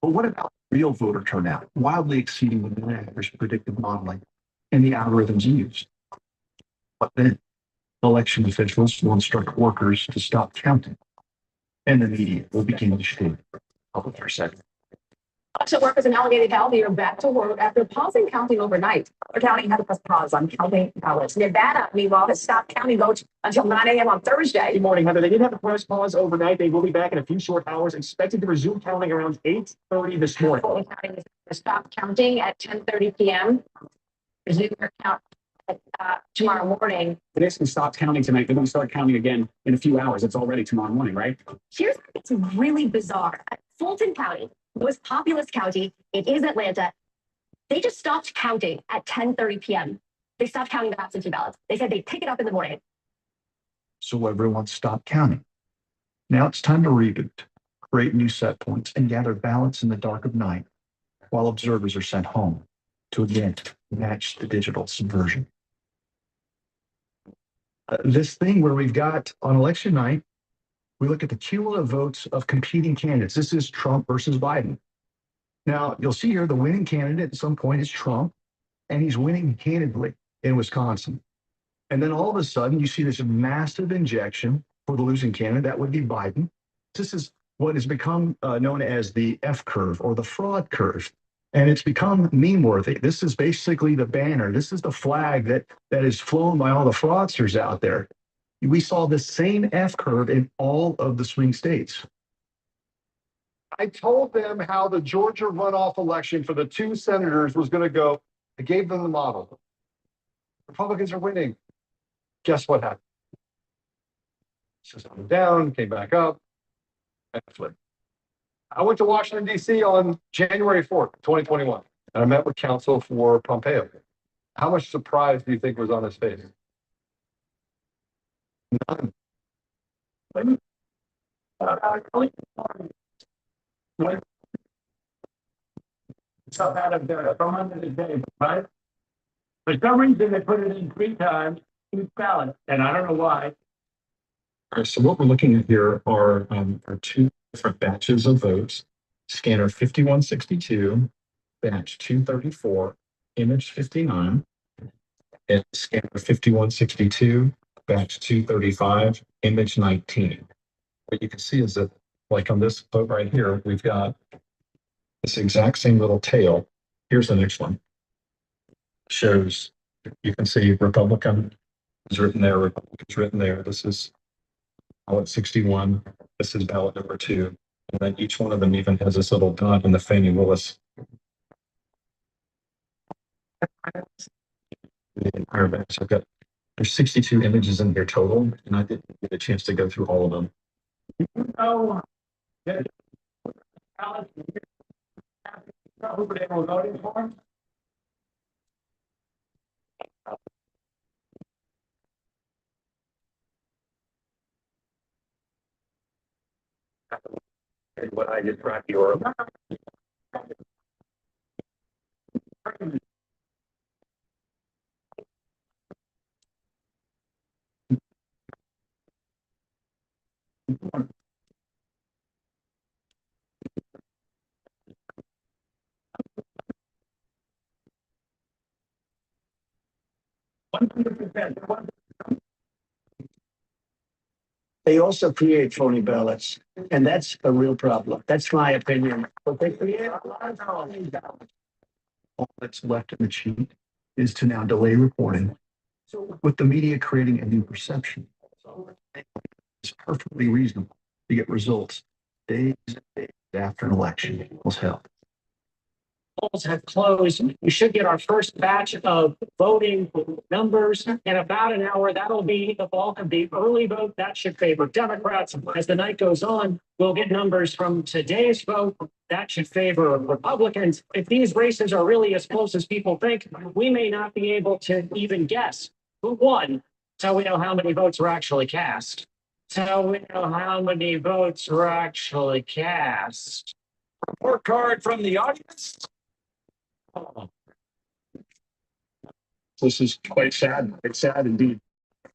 But what about real voter turnout, wildly exceeding the managers' predictive modeling and the algorithms used? But then, election officials will instruct workers to stop counting, and the media will begin to shape public perception. Election workers in Allegheny County are back to work after pausing counting overnight. The county had to press pause on counting ballots. Nevada, meanwhile, has stopped counting votes until 9 a.m. on Thursday. Good morning, Heather. They did have a press pause overnight. They will be back in a few short hours, expected to resume counting around 8:30 this morning. Fulton County is stop counting at 10:30 p.m. Resume your count at, tomorrow morning. They basically stopped counting tonight. They're going to start counting again in a few hours. It's already tomorrow morning, right? Here's what's really bizarre. Fulton County, the most populous county, it is Atlanta. They just stopped counting at 10:30 p.m. They stopped counting the absentee ballots. They said they'd pick it up in the morning. So everyone stopped counting. Now it's time to reboot, create new set points, and gather ballots in the dark of night while observers are sent home to again match the digital subversion. This thing where we've got on election night, we look at the cumulative votes of competing candidates. This is Trump versus Biden. Now, you'll see here the winning candidate at some point is Trump, and he's winning handedly in Wisconsin. And then all of a sudden, you see this massive injection for the losing candidate. That would be Biden. This is what has become known as the F curve or the fraud curve. And it's become meme worthy. This is basically the banner. This is the flag that is flown by all the fraudsters out there. We saw the same F curve in all of the swing states. I told them how the Georgia runoff election for the 2 senators was going to go. I gave them the model. Republicans are winning. Guess what happened? Just went down, came back up, and flipped. I went to Washington, D.C. on January 4th, 2021, and I met with counsel for Pompeo. How much surprise do you think was on his face? None. Stuff out of there from under the table, right? For some reason, they put it in 3 times, each ballot, and I don't know why. All right, so what we're looking at here are 2 different batches of votes. Scanner 5162, batch 234, image 59, and scanner 5162, batch 235, image 19. What you can see is that, like on this vote right here, we've got this exact same little tail. Here's the next one. Shows, you can see Republican is written there, Republican is written there. This is ballot 61. This is ballot number 2. And then each one of them even has this little dot in the Fannie Willis. The entire batch. So I've got, there's 62 images in here total, and I didn't get a chance to go through all of them. Oh, yeah. Who they were voting for? And what I did track your They also create phony ballots, and that's a real problem. That's my opinion. But they create a lot of phony ballots. All that's left in the cheat is to now delay reporting, with the media creating a new perception. It's perfectly reasonable to get results days and days after an election was held. polls have closed. We should get our first batch of voting numbers in about an hour. That'll be the bulk of the early vote. That should favor Democrats. As the night goes on, we'll get numbers from today's vote. That should favor Republicans. If these races are really as close as people think, we may not be able to even guess who won until we know how many votes were actually cast. Till we know how many votes were actually cast. Report card from the audience. This is quite sad. It's sad indeed.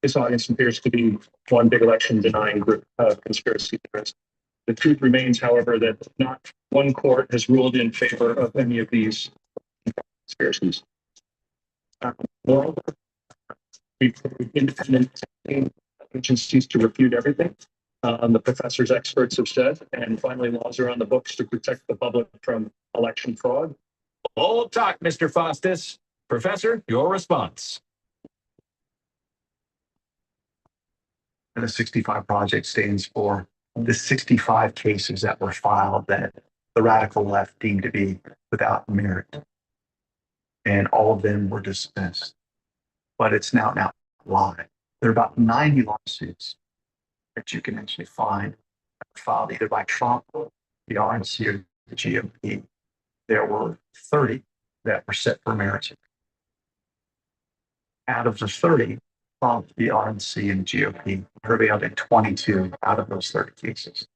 This audience appears to be one big election denying group of conspiracy theorists. The truth remains, however, that not one court has ruled in favor of any of these conspiracies. Moreover, we've independent agencies to refute everything. The professors, experts have said, and finally, laws are on the books to protect the public from election fraud. Old talk, Mr. Faustus. Professor, your response. And the 65 project stands for the 65 cases that were filed that the radical left deemed to be without merit. And all of them were dismissed. But it's now live. There are about 90 lawsuits that you can actually find filed either by Trump, the RNC, or the GOP. There were 30 that were set for merit. out of the 30, the RNC and GOP prevailed in 22 out of those 30 cases.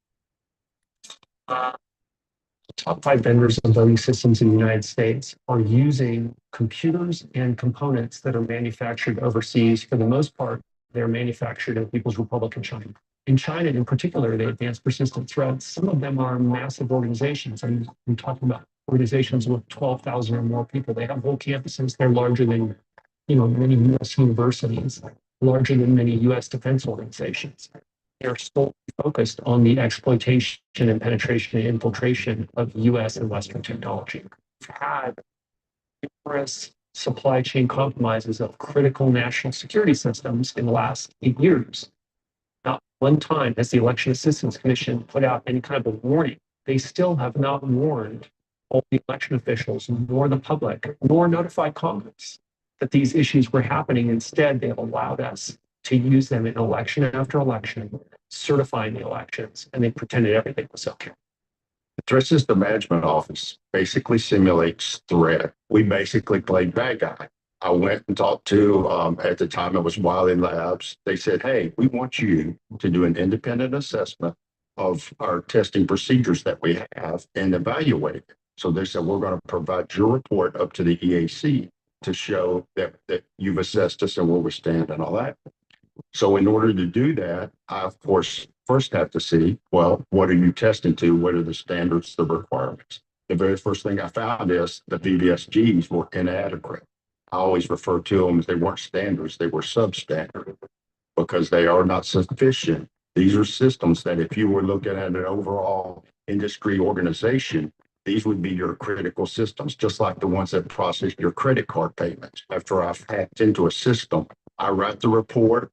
Top 5 vendors of voting systems in the United States are using computers and components that are manufactured overseas. For the most part, they're manufactured in People's Republic of China. In China, in particular, they advance persistent threats. Some of them are massive organizations. I mean, we're talking about organizations with 12,000 or more people. They have whole campuses. They're larger than, many U.S. universities, larger than many U.S. defense organizations. They're solely focused on the exploitation and penetration and infiltration of U.S. and Western technology. We've had numerous supply chain compromises of critical national security systems in the last 8 years. Not one time has the Election Assistance Commission put out any kind of a warning. They still have not warned all the election officials, nor the public, nor notified Congress that these issues were happening. Instead, they have allowed us to use them in election after election, certifying the elections, and they pretended everything was okay. The Threat System Management Office basically simulates threat. We basically played bad guy. I went and talked to, at the time it was Wiley Labs. They said, hey, we want you to do an independent assessment of our testing procedures that we have and evaluate it. So they said, we're going to provide your report up to the EAC to show that you've assessed us and where we stand and all that. So in order to do that, I, of course, first have to see, well, what are you testing to? What are the standards, the requirements? The very first thing I found is the VVSGs were inadequate. I always refer to them as they weren't standards, they were substandard because they are not sufficient. These are systems that if you were looking at an overall industry organization, these would be your critical systems, just like the ones that process your credit card payments. After I've hacked into a system, I write the report.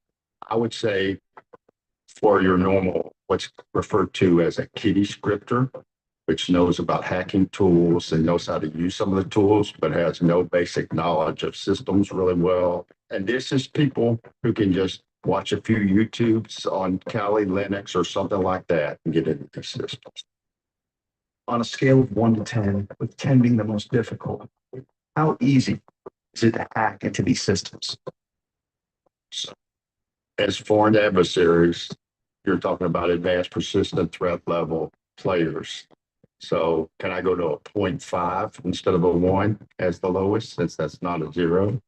I would say for your normal, what's referred to as a kiddie scripter, which knows about hacking tools and knows how to use some of the tools, but has no basic knowledge of systems really well. And this is people who can just watch a few YouTubes on Kali Linux or something like that and get into these systems. On a scale of 1 to 10, with 10 being the most difficult, how easy is it to hack into these systems? So, as foreign adversaries, you're talking about advanced persistent threat level players. So can I go to a 0.5 instead of a 1 as the lowest, since that's not a 0?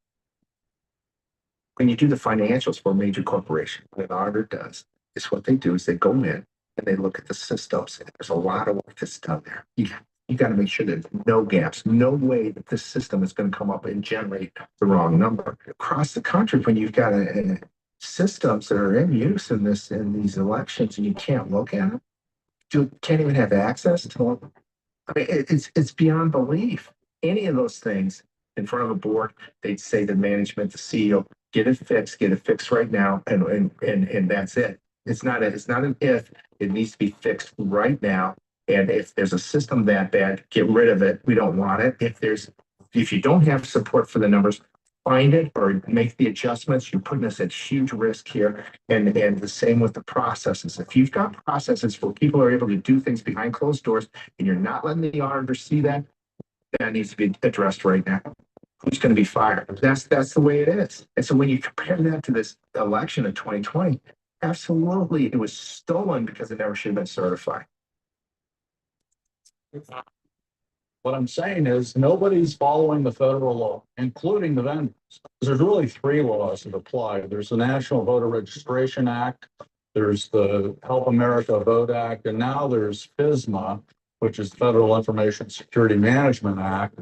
When you do the financials for a major corporation, what an auditor does is what they do is they go in and they look at the systems. And there's a lot of work that's done there. You got to make sure there's no gaps, no way that this system is going to come up and generate the wrong number. Across the country, when you've got systems that are in use in these elections and you can't look at them, you can't even have access to them. I mean, it's beyond belief. Any of those things in front of a board, they'd say to management, the CEO, get it fixed right now, and that's it. It's not an if, it needs to be fixed right now. And if there's a system that bad, get rid of it. We don't want it. If you don't have support for the numbers, find it or make the adjustments. You're putting us at huge risk here. And the same with the processes. If you've got processes where people are able to do things behind closed doors and you're not letting the auditor see that, that needs to be addressed right now. Who's going to be fired? That's the way it is. And so when you compare that to this election of 2020, absolutely, it was stolen because it never should have been certified. What I'm saying is nobody's following the federal law, including the vendors. There's really 3 laws that apply. There's the National Voter Registration Act, there's the Help America Vote Act, and now there's FISMA, which is Federal Information Security Management Act,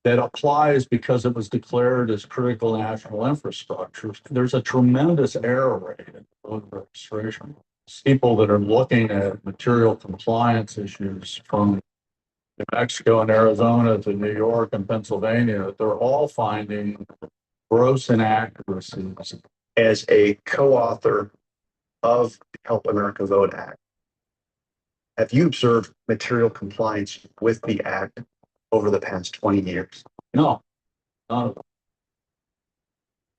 that applies because it was declared as critical national infrastructure. There's a tremendous error rate in voter registration. People that are looking at material compliance issues from New Mexico and Arizona to New York and Pennsylvania, they're all finding gross inaccuracies. As a co-author of the Help America Vote Act, have you observed material compliance with the act over the past 20 years? No, none of them.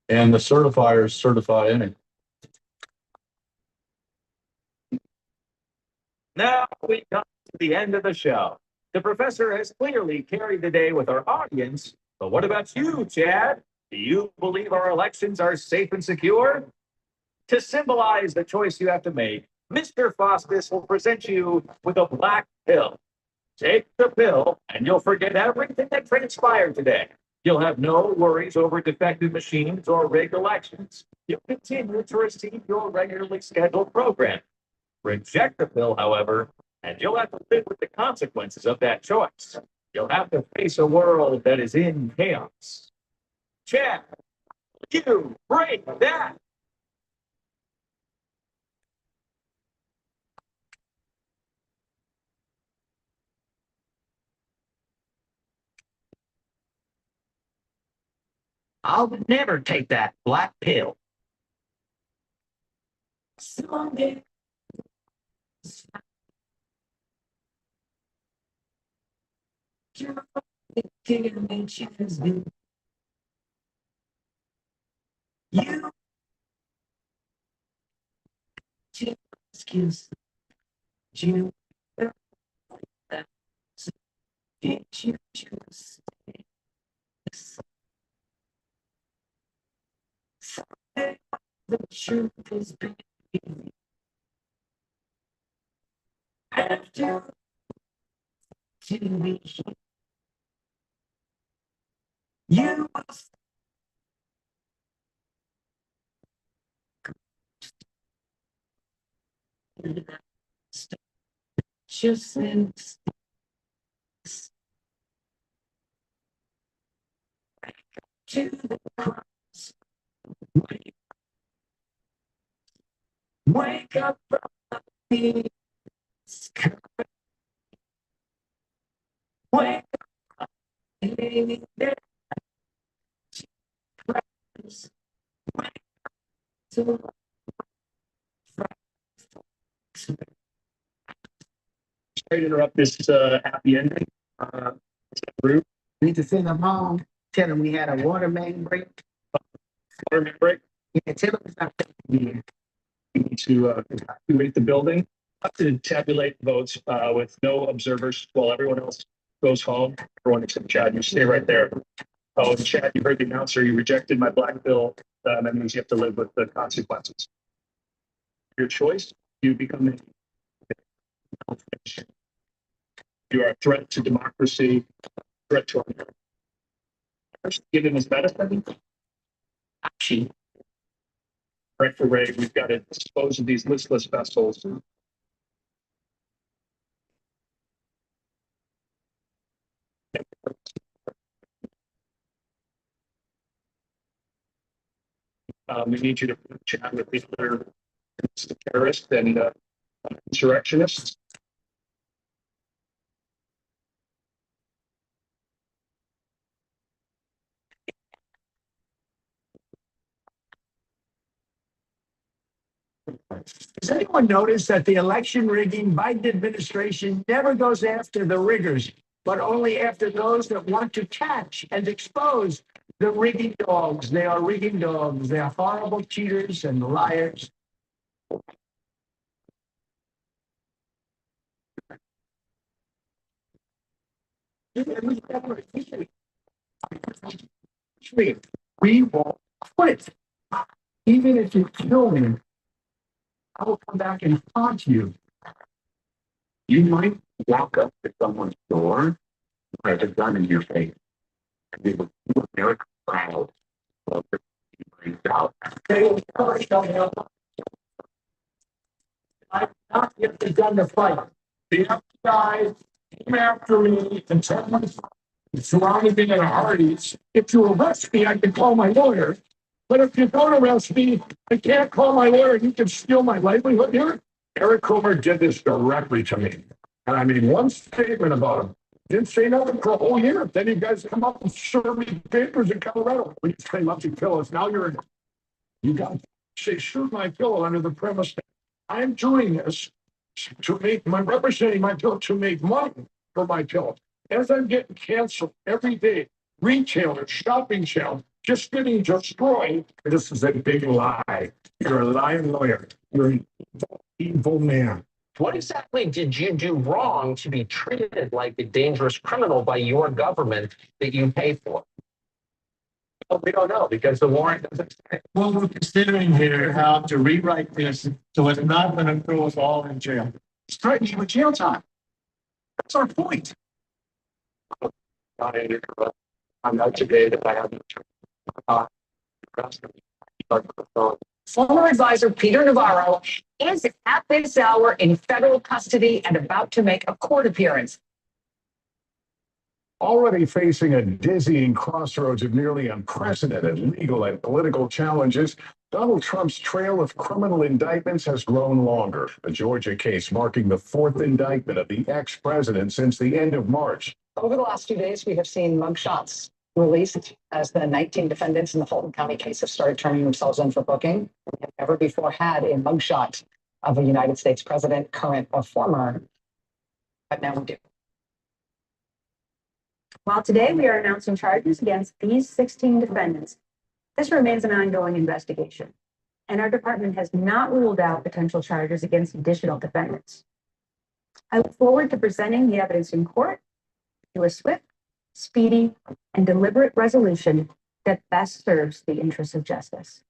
And the certifiers certify anything. Now we come to the end of the show. The professor has clearly carried the day with our audience, but what about you, Chad? Do you believe our elections are safe and secure? To symbolize the choice you have to make, Mr. Faustus will present you with a black pill. Take the pill and you'll forget everything that transpired today. You'll have no worries over defective machines or rigged elections. You'll continue to receive your regularly scheduled program. Reject the pill, however, and you'll have to live with the consequences of that choice. You'll have to face a world that is in chaos. Chad, you break that. I'll never take that black pill. Someday. You excuse you. Did you just say the truth is baby? Have to be here. You must just to the cross. Wake up from the wake up. Sorry to interrupt this happy ending. Group. Need to send them home, tell them we had a water main break. Water main break. Yeah, tell them it's not here. We need to evacuate the building. Have to tabulate votes with no observers while everyone else goes home. Everyone except Chad, you stay right there. Oh, Chad, you heard the announcer. You rejected my black bill. That means you have to live with the consequences. Your choice, you become a you are a threat to democracy, threat to our give him his medicine. Actually, right for Ray, we've got to dispose of these listless vessels. We need you to chat with the other terrorists and insurrectionists. Does anyone notice that the election rigging Biden administration never goes after the riggers, but only after those that want to catch and expose the rigging dogs? They are rigging dogs. They are horrible cheaters and liars. We won't quit. Even if you kill me, I will come back and haunt you. You might walk up to someone's door with a gun in your face. And they will do America proud. Well, brings out. They will never show up. I've not yet begun to fight. The FBI came after me and told me surrounded me in a Hardee's. If you arrest me, I can call my lawyer. But if you don't arrest me, I can't call my lawyer. You can steal my livelihood here. Eric Comer did this directly to me. And I made one statement about him. Didn't say nothing for a whole year. Then you guys come up and serve me papers in Colorado. We say lucky pillows. Now you got to say shoot my pillow under the premise that I'm doing this to make my representing my pillow to make money for my pillow. As I'm getting canceled every day, retailers, shopping shelves, just getting destroyed. This is a big lie. You're a lying lawyer. You're an evil man. What exactly did you do wrong to be treated like a dangerous criminal by your government that you pay for? Well, we don't know because the warrant doesn't. Well, we're considering here how to rewrite this so it's not going to throw us all in jail. It's threatening you with jail time. That's our point. I'm not today that I have. Former advisor Peter Navarro is at this hour in federal custody and about to make a court appearance. Already facing a dizzying crossroads of nearly unprecedented legal and political challenges, Donald Trump's trail of criminal indictments has grown longer. A Georgia case marking the fourth indictment of the ex-president since the end of March. Over the last 2 days, we have seen mugshots released as the 19 defendants in the Fulton County case have started turning themselves in for booking. We have never before had a mugshot of a United States president, current or former, but now we do. While today we are announcing charges against these 16 defendants, this remains an ongoing investigation, and our department has not ruled out potential charges against additional defendants. I look forward to presenting the evidence in court to a swift, speedy, and deliberate resolution that best serves the interests of justice.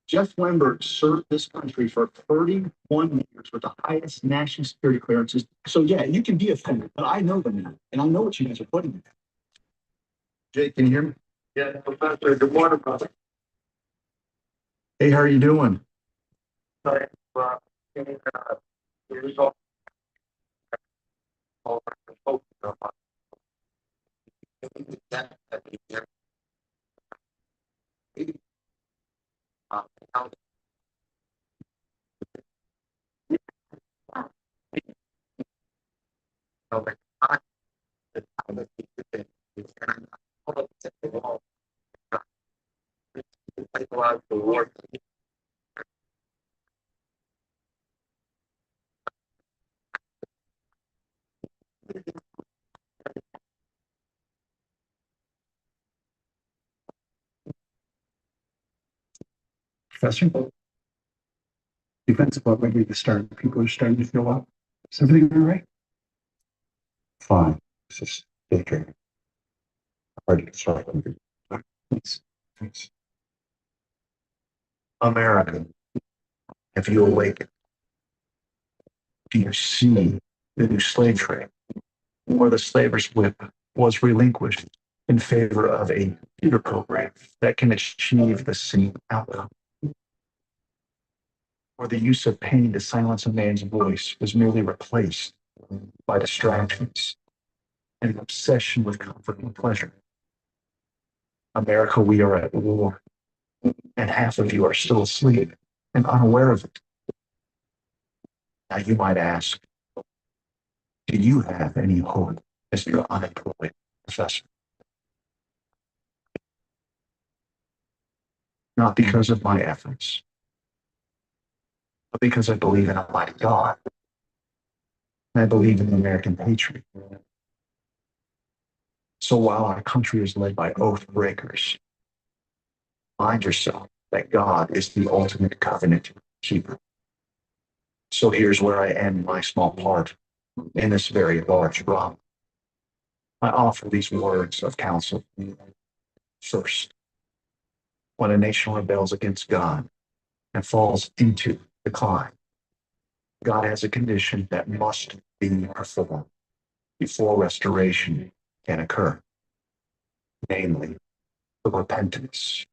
Jeff Weinberg served this country for 31 years with the highest national security clearances. So yeah, you can be offended, but I know them now, and I know what you guys are putting in. Jake, can you hear me? Yeah, Professor, good morning, brother. Hey, how are you doing? Sorry, here's all. Professor? Defense about maybe the start. People are starting to feel up. Is everything all right? Fine. It's just daydreaming. Hard to start. Thanks. Thanks. America, have you awakened? Do you see the new slave trade, where the slaver's whip was relinquished in favor of a computer program that can achieve the same outcome? Or the use of pain to silence a man's voice was merely replaced by distractions and an obsession with comfort and pleasure. America, we are at war, and half of you are still asleep and unaware of it. Now you might ask, do you have any hope, Mr. Unemployed Professor? Not because of my efforts, but because I believe in Almighty God. And I believe in the American patriot. So while our country is led by oath breakers, mind yourself that God is the ultimate covenant keeper. So here's where I end my small part in this very large drama. I offer these words of counsel. First, when a nation rebels against God and falls into decline, God has a condition that must be performed before restoration can occur, namely the repentance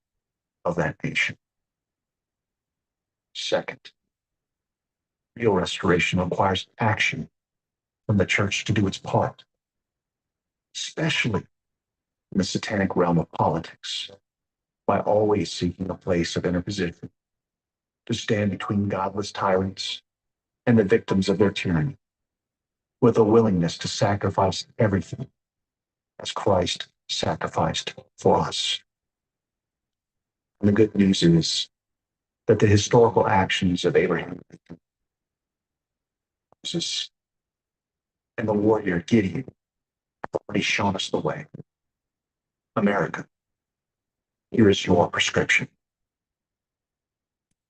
of that nation. Second, real restoration requires action from the church to do its part, especially in the satanic realm of politics, by always seeking a place of interposition to stand between godless tyrants and the victims of their tyranny, with a willingness to sacrifice everything as Christ sacrificed for us. And the good news is that the historical actions of Abraham, Moses, and the warrior Gideon already shown us the way. America, here is your prescription.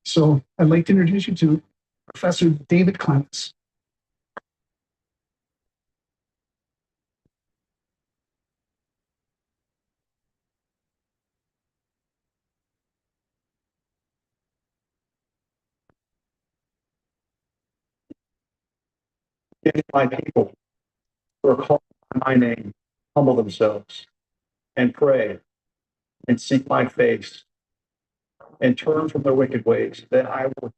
So I'd like to introduce you to Professor David Clements. If my people who are called by my name humble themselves and pray and seek my face and turn from their wicked ways, then I will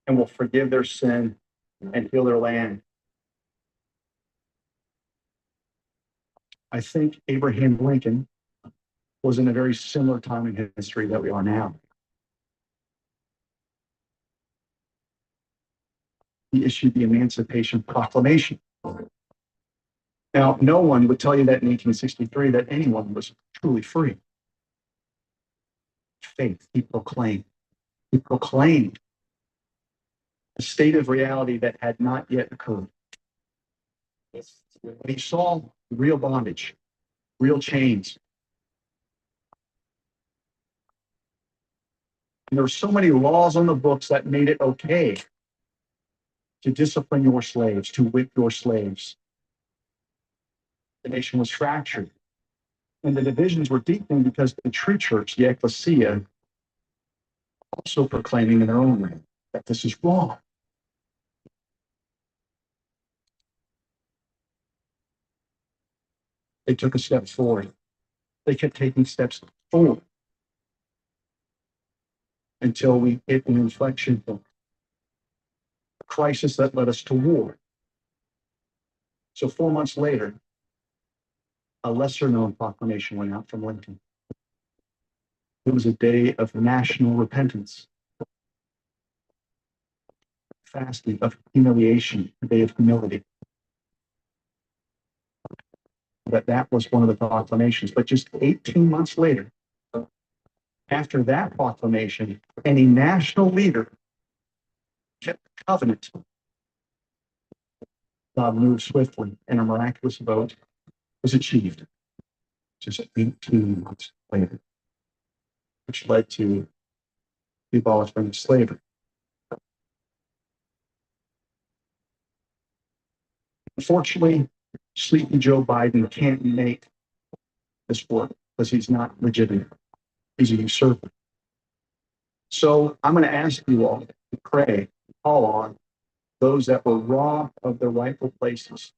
and will forgive their sin and heal their land. I think Abraham Lincoln was in a very similar time in history that we are now. He issued the Emancipation Proclamation. Now, no one would tell you that in 1863 that anyone was truly free. Faith, he proclaimed. He proclaimed a state of reality that had not yet occurred. When he saw real bondage, real chains, and there were so many laws on the books that made it okay to discipline your slaves, to whip your slaves. The nation was fractured. And the divisions were deepening because the true church, the ecclesia, also proclaiming in their own way that this is wrong. They took a step forward. They kept taking steps forward until we hit an inflection point, a crisis that led us to war. So 4 months later, a lesser known proclamation went out from Lincoln. It was a day of national repentance, fasting, of humiliation, a day of humility. That was one of the proclamations. But just 18 months later, after that proclamation, any national leader kept the covenant. God moved swiftly, and a miraculous vote was achieved just 18 months later, which led to the abolishment of slavery. Unfortunately, sleepy Joe Biden can't make this work because he's not legitimate. He's a usurper. So I'm going to ask you all to pray, call on those that were robbed of their rightful places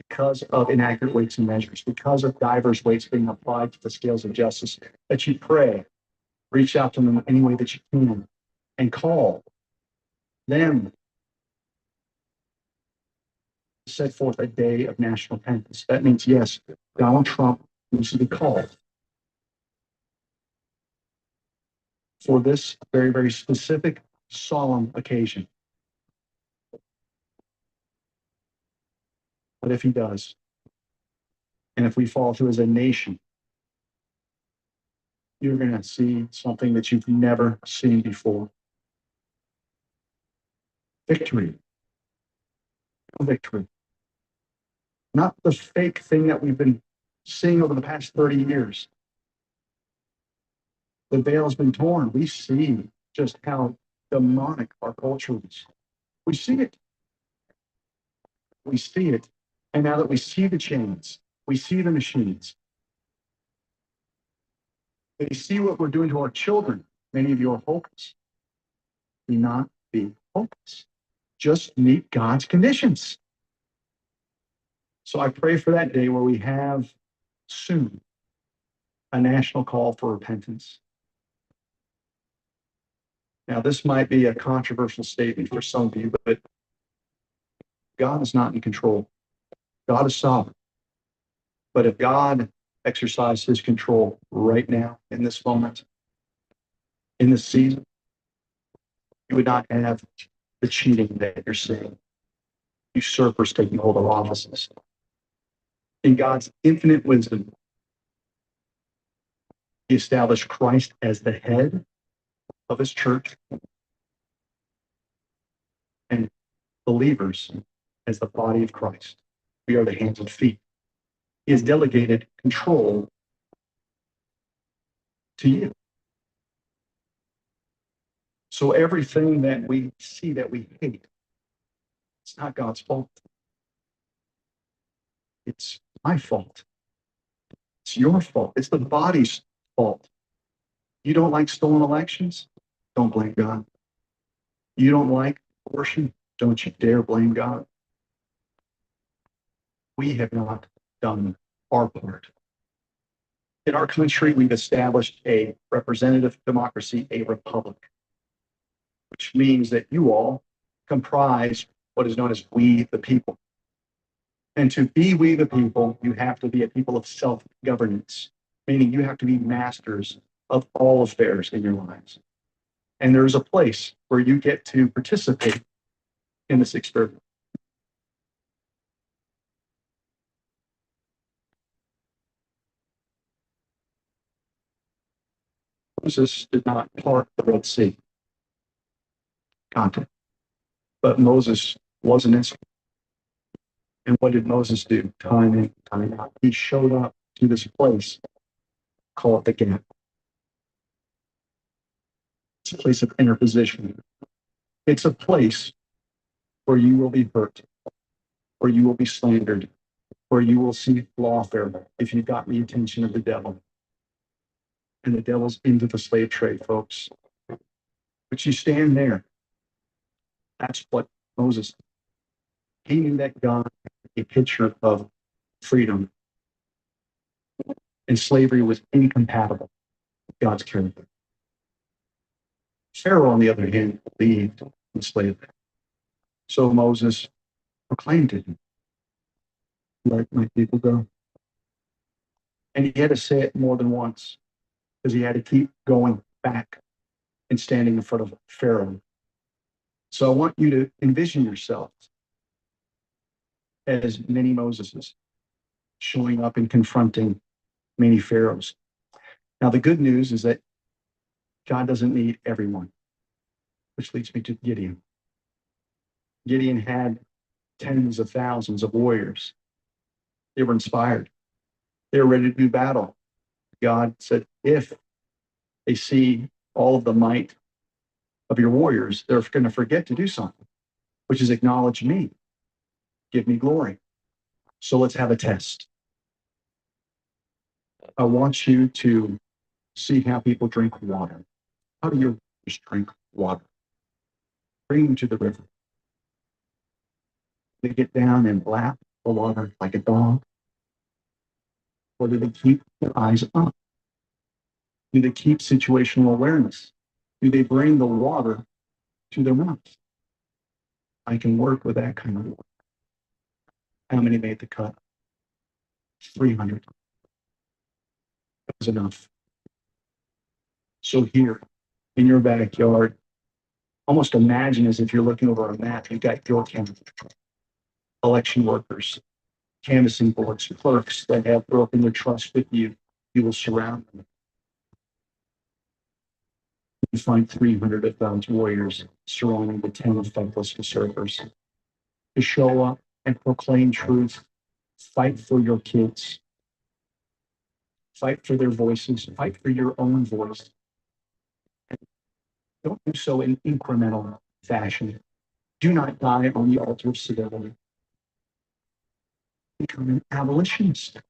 because of inaccurate weights and measures, because of diverse weights being applied to the scales of justice, that you pray, reach out to them any way that you can, and call them to set forth a day of national repentance. That means, yes, Donald Trump needs to be called for this very, very specific, solemn occasion. But if he does, and if we fall through as a nation, you're going to see something that you've never seen before. Victory. Victory. Not the fake thing that we've been seeing over the past 30 years. The veil has been torn. We see just how demonic our culture is. We see it. We see it. And now that we see the chains, we see the machines, we see what we're doing to our children. Many of you are hopeless. Do not be hopeless. Just meet God's conditions. So I pray for that day where we have soon a national call for repentance. Now, this might be a controversial statement for some of you, but God is not in control. God is sovereign. But if God exercised his control right now, in this moment, in this season, you would not have the cheating that you're seeing. Usurpers taking hold of offices. In God's infinite wisdom, he established Christ as the head of his church and believers as the body of Christ. We are the hands and feet. He has delegated control to you. So everything that we see that we hate, it's not God's fault. It's my fault. It's your fault. It's the body's fault. You don't like stolen elections? Don't blame God. You don't like abortion? Don't you dare blame God. We have not done our part. In our country, we've established a representative democracy, a republic, which means that you all comprise what is known as we the people. And to be we the people, you have to be a people of self-governance, meaning you have to be masters of all affairs in your lives. And there is a place where you get to participate in this experiment. Moses did not part the Red Sea. Content. But Moses was an instrument. And what did Moses do? Time in, time out. He showed up to this place, call it the gap. It's a place of interposition. It's a place where you will be hurt, where you will be slandered, where you will see lawfare if you've got the attention of the devil. And the devil's into the slave trade, folks. But you stand there. That's what Moses did. He knew that God had a picture of freedom. And slavery was incompatible with God's character. Pharaoh, on the other hand, believed in slavery. So Moses proclaimed to him, let my people go. And he had to say it more than once because he had to keep going back and standing in front of Pharaoh. So I want you to envision yourself as many Moseses showing up and confronting many Pharaohs. Now, the good news is that God doesn't need everyone, which leads me to Gideon. Gideon had tens of thousands of warriors. They were inspired. They were ready to do battle. God said, if they see all of the might of your warriors, they're going to forget to do something, which is acknowledge me, give me glory. So let's have a test. I want you to see how people drink water. How do your warriors drink water? Bring them to the river. They get down and lap the water like a dog? Or do they keep their eyes up? Do they keep situational awareness? Do they bring the water to their mouth? I can work with that kind of water. How many made the cut? 300. That was enough. So here, in your backyard, almost imagine as if you're looking over a map, you've got your candidate, election workers, canvassing boards, clerks that have broken their trust with you. You will surround them. You find 300 of those warriors surrounding the 10 thankless usurpers to show up and proclaim truth. Fight for your kids. Fight for their voices. Fight for your own voice. And don't do so in incremental fashion. Do not die on the altar of civility. Become an abolitionist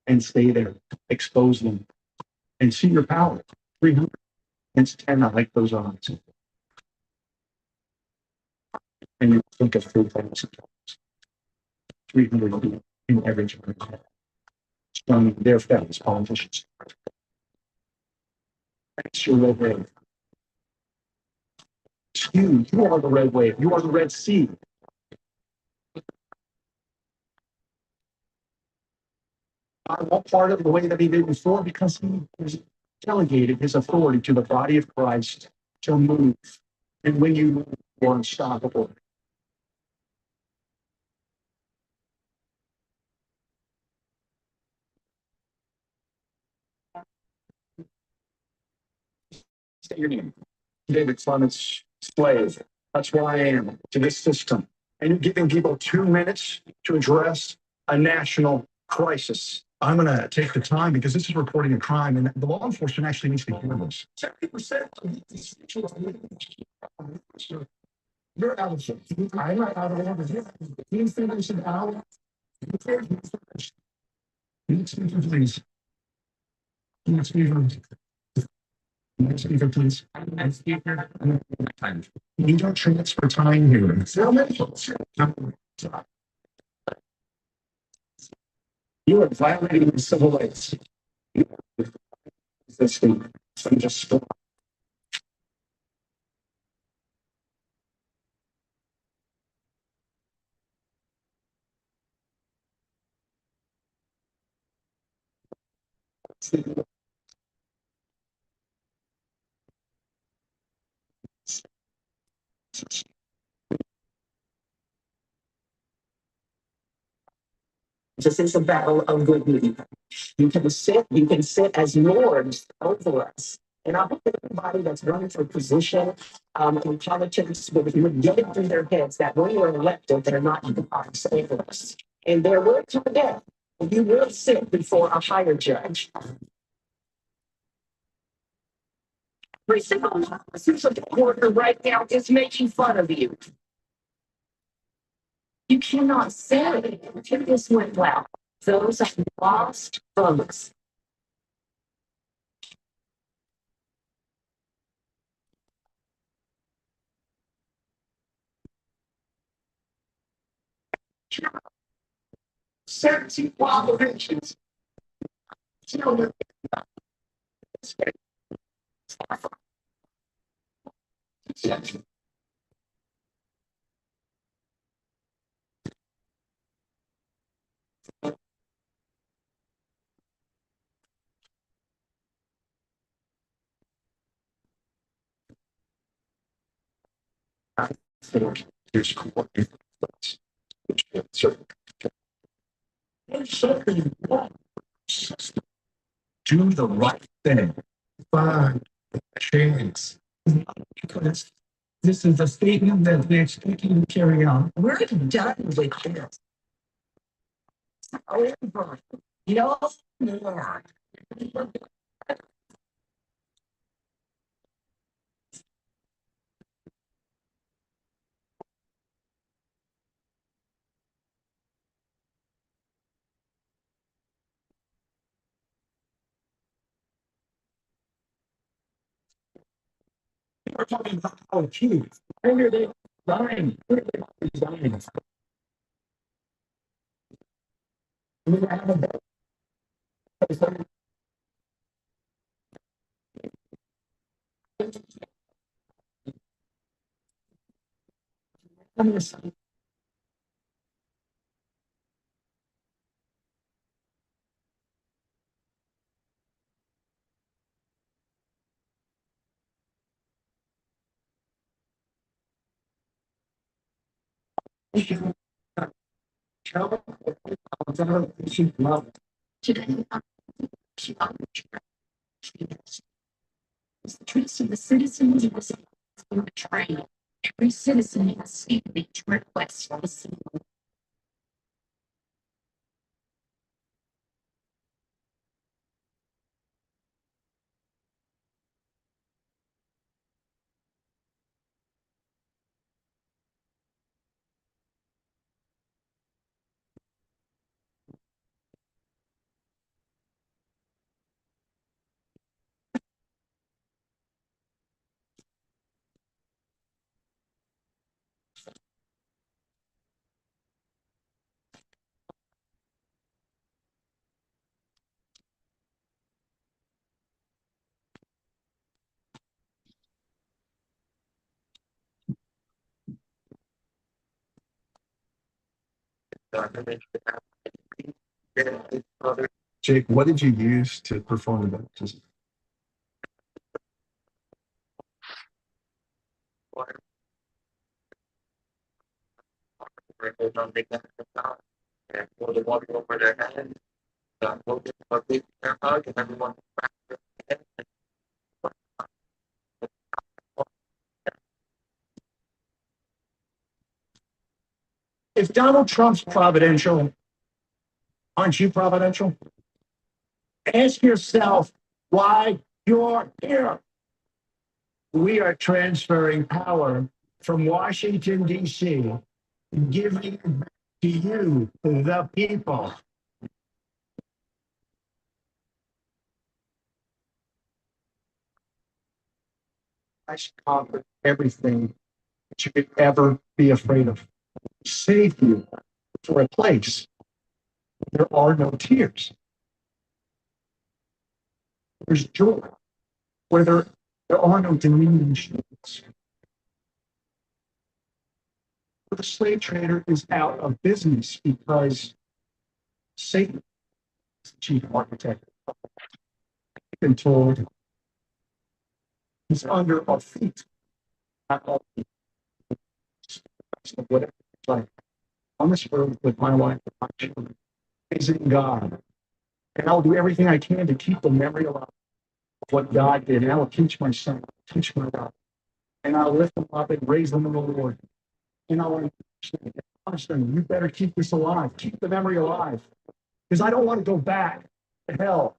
and stay there. Expose them and see your power. 300 against 10. I like those odds. And you think of 3,000. 300 in every generation. From their fellows, politicians. That's your red wave. You are the red wave. You are the Red Sea. God won't part of the way that he did before because he has delegated his authority to the body of Christ to move. And when you move, you're unstoppable. State your name. David Clements, slave. That's where I am to this system. and you're giving people 2 minutes to address a national crisis. I'm going to take the time because this is reporting a crime and the law enforcement actually needs to hear this. 70% of these situations, you're out of shape. I'm not out of order. Please finish it out. Next speaker, please. Next speaker. Next speaker, please. Next speaker. You don't transfer time here. You are violating the civil rights. System. I'm just. This is a battle of good news. You can sit as lords over us. And I hope that everybody that's running for position in politics would get it through their heads that when you're elected, they're not gods over us. And there will come a day when you will sit before a higher judge. Every single supporter right now is making fun of you. You cannot say if this went well. Those are lost votes. Certain qualifications. There's do the right thing. Find chance. Because this is a statement that they're expecting to carry on. We're done with this. Over. No more. We're talking about our kids. When are they dying? When are they dying? We have a Today, the trust of the citizens of the betrayed. Every citizen has equally to request for the city. Jake, what did you use to perform the baptism? And pour the water over their head. We'll give them a big air hug and everyone. If Donald Trump's providential, aren't you providential? Ask yourself why you're here. We are transferring power from Washington, D.C., giving it back to you, the people. I should conquer everything that you could ever be afraid of. Save you for a place where there are no tears. There's joy where there are no diminutions. The slave trader is out of business because Satan is the chief architect. I've been told he's under our feet. Not all feet. Whatever it's like. On this road with my wife and my children, praising God. And I'll do everything I can to keep the memory alive of what God did. And I will teach my son, teach my daughter. And I'll lift them up and raise them in the Lord. And I'll understand, you better keep this alive. Keep the memory alive. Because I don't want to go back to hell.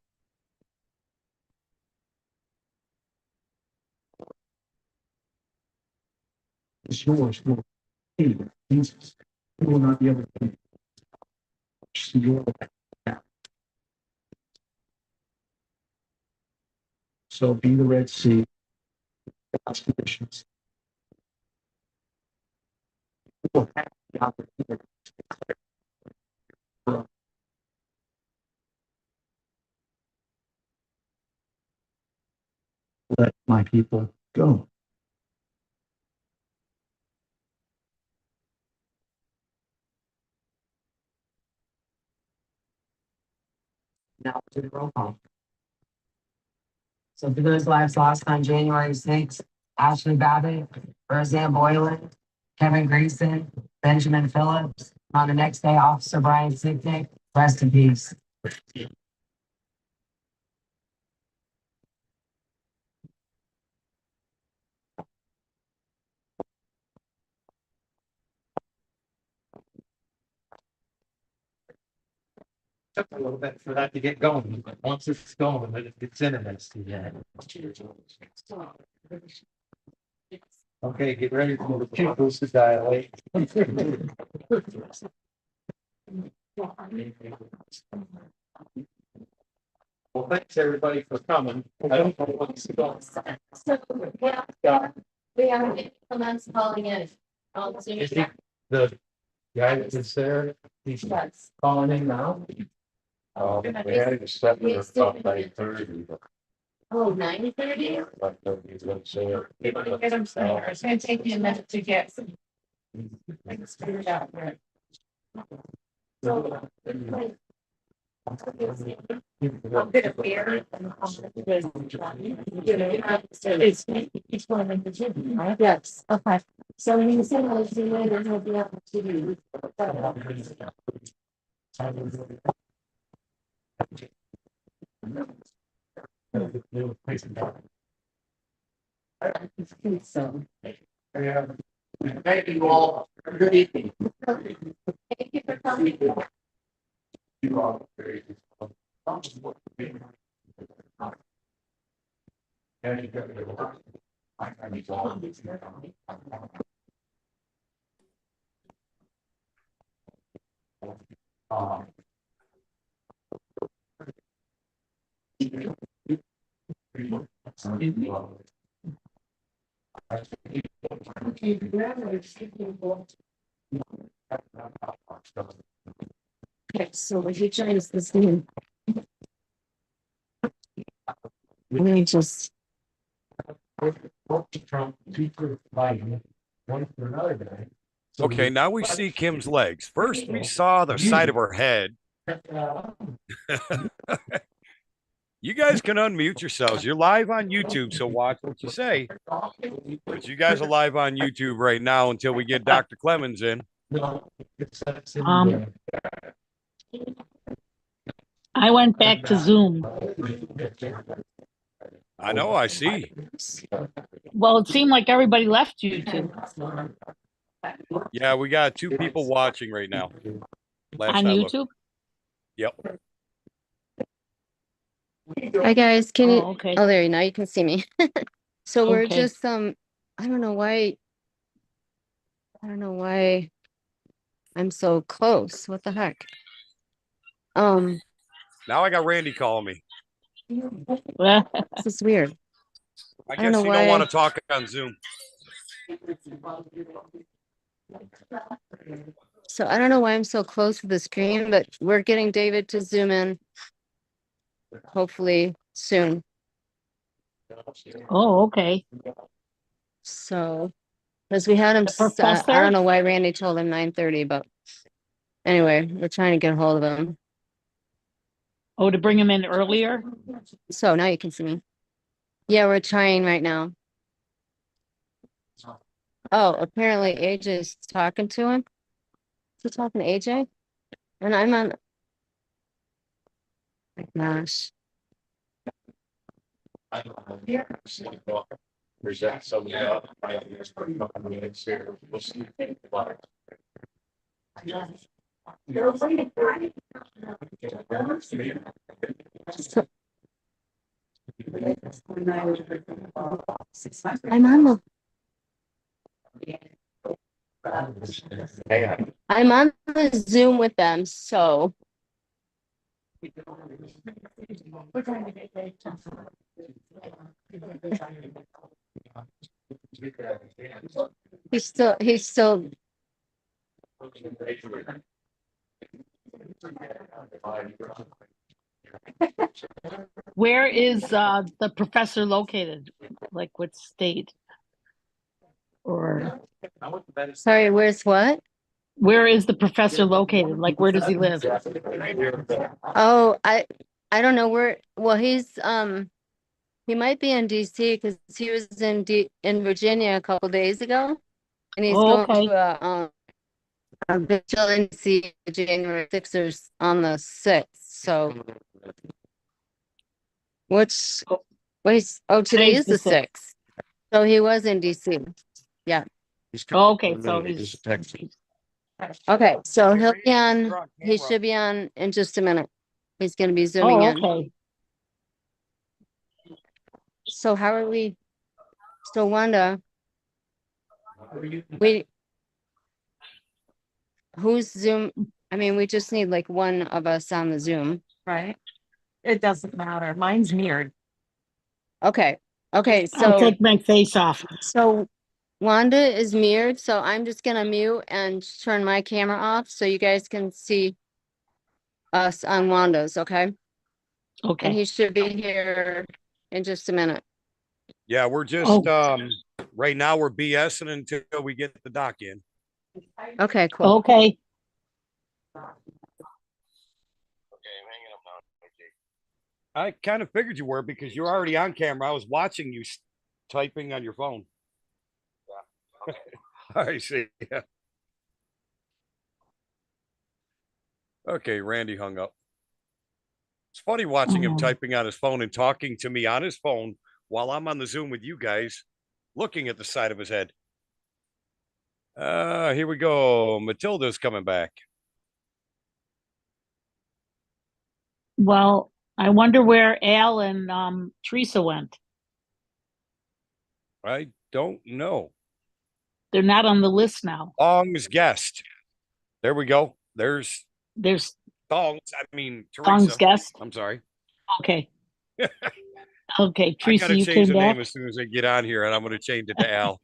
It's yours, Lord. Jesus. You will not be able to see your back. So be the Red Sea. God's conditions. We will have the opportunity to declare for us. Let my people go. Now to the roll call. So for those lives lost on January 6th, Ashley Babbitt, Roseanne Boylan, Kevin Greason, Benjamin Phillips. On the next day, Officer Brian Sicknick, rest in peace. Took a little bit for that to get going, but once it's going, then it gets interesting. Yeah. Okay, get ready for the pupils to dilate. Well, thanks everybody for coming. I don't know what's going on. So, yeah, we have comments calling in. Is he the guy that's there? He's calling in now? Oh, we had to set it up by 30. Oh, 9:30? Like, he's gonna say it. Get them started. It's gonna take me a minute to get some. Things figured out, right? So, I'll get a beer and it's one of the gym, right? Yes, okay. So when you say those, you know, there's no be opportunity. So. Thank you all. Good evening. Thank you for coming. You all very Okay, so when you join us this evening. Let me just. Okay, now we see Kim's legs. First, we saw the side of her head. You guys can unmute yourselves. You're live on YouTube, so watch what you say. But you guys are live on YouTube right now until we get Dr. Clemens in. I went back to Zoom. I know, I see. Well, it seemed like everybody left YouTube. Yeah, we got 2 people watching right now. Last On I looked. YouTube? Yep. Hi guys, can you, Oh, okay. oh, there, now you can see me. So we're Okay. just, I don't know why, I don't know why I'm so close. What the heck? Now I got Randy calling me. This is weird. I don't guess know you don't why. want to talk on Zoom. So I don't know why I'm so close to the screen, but we're getting David to zoom in. Hopefully soon. Oh, okay. So, because we had him, I Professor? don't know why Randy told him 9:30, but anyway, we're trying to get a hold of him. Oh, to bring him in earlier? So now you can see me. Yeah, we're trying right now. Oh, apparently AJ's talking to him. Is he talking to AJ? And I'm on. Gosh. Present some minutes here. We'll see. I'm on the. I'm on the Zoom with them, so. He's still. Where is the professor located? Like what state? Or Sorry, where's what? where is the professor located? Like where does he live? Oh, I don't know where, well, he might be in DC because he was in Virginia a couple days ago. And he's Oh, going okay. to a vigil in DC January 6th on the 6th, so. Which, wait, oh, today Today's is the the 6th. So he was in DC. Yeah. Okay, so he's Okay, so he should be on in just a minute. He's gonna be zooming oh, in. okay. So how are we? So Wanda, who's Zoom? I mean, we just need like one of us on the Zoom. Right? It doesn't matter. Mine's mirrored. Okay, okay, I'll so, take my face off. so Wanda is mirrored, so I'm just gonna mute and turn my camera off so you guys can see us on Wanda's, okay? And Okay. he should be here in just a minute. Yeah, we're just right now we're BSing until we get the doc in. Okay, cool. Okay. I kind of figured you were because you're already on camera. I was watching you typing on your phone. Yeah. I see. Yeah. Okay, Randy hung up. It's funny watching him typing on his phone and talking to me on his phone while I'm on the Zoom with you guys, looking at the side of his head. Here we go. Matilda's coming back. Well, I wonder where Al and Teresa went. I don't know. They're not on the list now. Thong's guest. There we go. There's Thong's. I mean, Teresa. Thong's guest. I'm sorry. Okay. Okay, I Teresa, gotta you change came the back. name as soon as I get on here, and I'm gonna change it to Al.